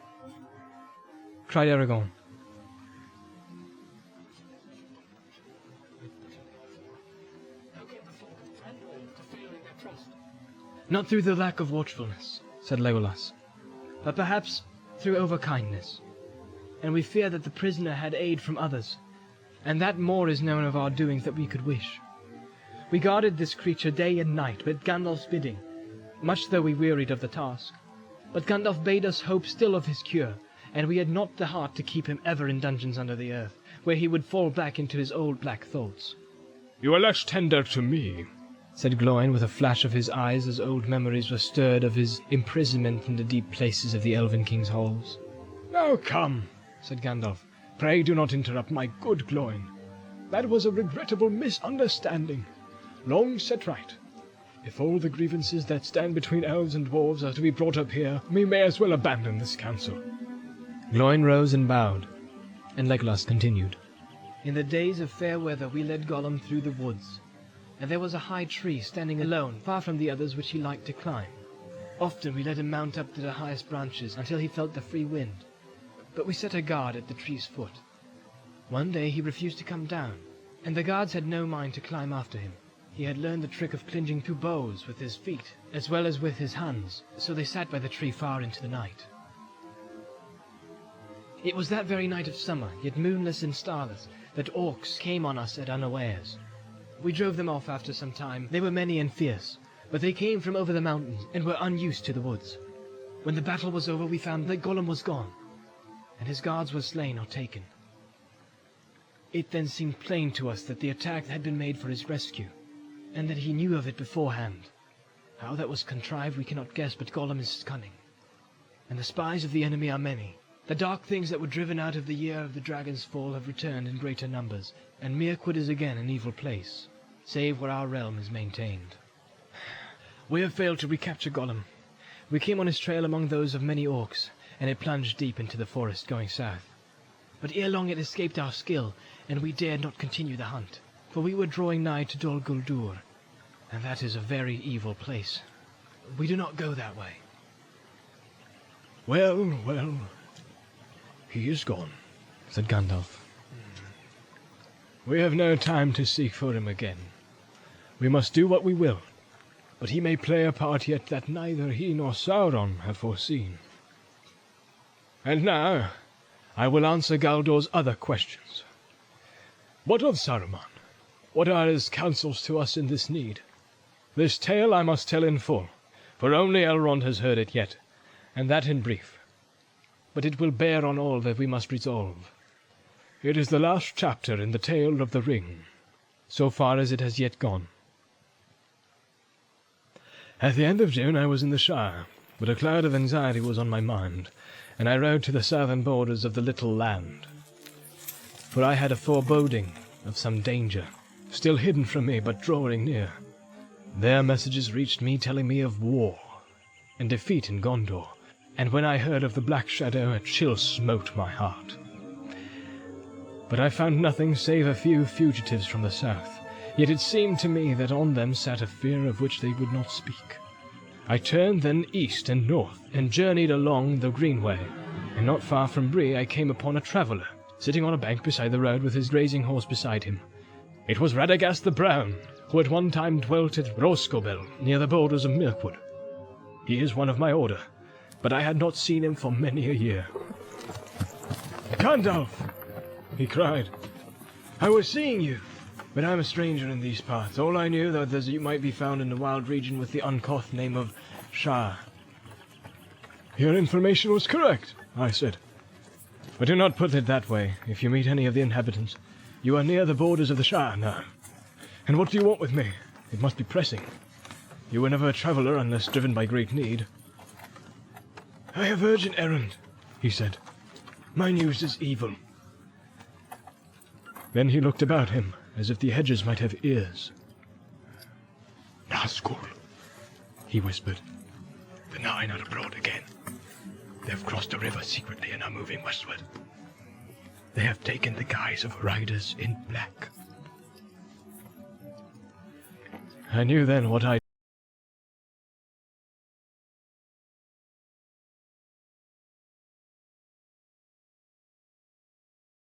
cried Aragorn. "Not through the lack of watchfulness," said Legolas, "but perhaps through overkindness. And we fear that the prisoner had aid from others, and that more is known of our doings than we could wish. We guarded this creature day and night, at Gandalf's bidding, much though we wearied of the task. But Gandalf bade us hope still of his cure, and we had not the heart to keep him ever in dungeons under the earth, where he would fall back into his old black thoughts." "You are less tender to me," said Gloin with a flash of his eyes as old memories were stirred of his imprisonment in the deep places of the Elven King's halls. "Now come," said Gandalf. "Pray do not interrupt my good Gloin. That was a regrettable misunderstanding, long set right. If all the grievances that stand between elves and dwarves are to be brought up here, we may as well abandon this council." Gloin rose and bowed, and Legolas continued. "In the days of fair weather we led Gollum through the woods, and there was a high tree standing alone, far from the others, which he liked to climb. Often we let him mount up to the highest branches until he felt the free wind, but we set a guard at the tree's foot. One day he refused to come down, and the guards had no mind to climb after him. He had learned the trick of clinging to boughs with his feet, as well as with his hands, so they sat by the tree far into the night. It was that very night of summer, yet moonless and starless, that orcs came on us at unawares. We drove them off after some time. They were many and fierce, but they came from over the mountains and were unused to the woods. When the battle was over, we found that Gollum was gone, and his guards were slain or taken. It then seemed plain to us that the attack had been made for his rescue, and that he knew of it beforehand. How that was contrived we cannot guess, but Gollum is cunning, and the spies of the enemy are many. The dark things that were driven out of the year of the dragon's fall have returned in greater numbers, and Mirkwood is again an evil place, save where our realm is maintained. We have failed to recapture Gollum. We came on his trail among those of many orcs, and it plunged deep into the forest going south. But ere long it escaped our skill, and we dared not continue the hunt, for we were drawing nigh to Dol Guldur, and that is a very evil place. We do not go that way. Well, well, he is gone, said Gandalf. We have no time to seek for him again. We must do what we will, but he may play a part yet that neither he nor Sauron have foreseen. And now I will answer Galdor's other questions. What of Saruman? What are his counsels to us in this need? This tale I must tell in full, for only Elrond has heard it yet, and that in brief. But it will bear on all that we must resolve. It is the last chapter in the tale of the ring, so far as it has yet gone. At the end of June I was in the Shire, but a cloud of anxiety was on my mind, and I rode to the southern borders of the little land. For I had a foreboding of some danger, still hidden from me but drawing near. There messages reached me telling me of war and defeat in Gondor, and when I heard of the Black Shadow, a chill smote my heart. But I found nothing save a few fugitives from the south, yet it seemed to me that on them sat a fear of which they would not speak. I turned then east and north, and journeyed along the Greenway, and not far from Bree I came upon a traveller, sitting on a bank beside the road with his grazing horse beside him. It was Radagast the Brown, who at one time dwelt at Roscobel, near the borders of Mirkwood. He is one of my order, but I had not seen him for many a year. "Gandalf!" he cried. "I was seeing you, but I am a stranger in these parts. All I knew was that you might be found in the wild region with the uncouth name of Shah." "Your information was correct," I said. "But do not put it that way. If you meet any of the inhabitants, you are near the borders of the Shah now. And what do you want with me? It must be pressing. You were never a traveller unless driven by great need." "I have urgent errand," he said. "My news is evil." Then he looked about him, as if the hedges might have ears. "Nazgul," he whispered. "The Nine are abroad again. They've crossed the river secretly and are moving westward. They have taken the guise of riders in black." I knew then what I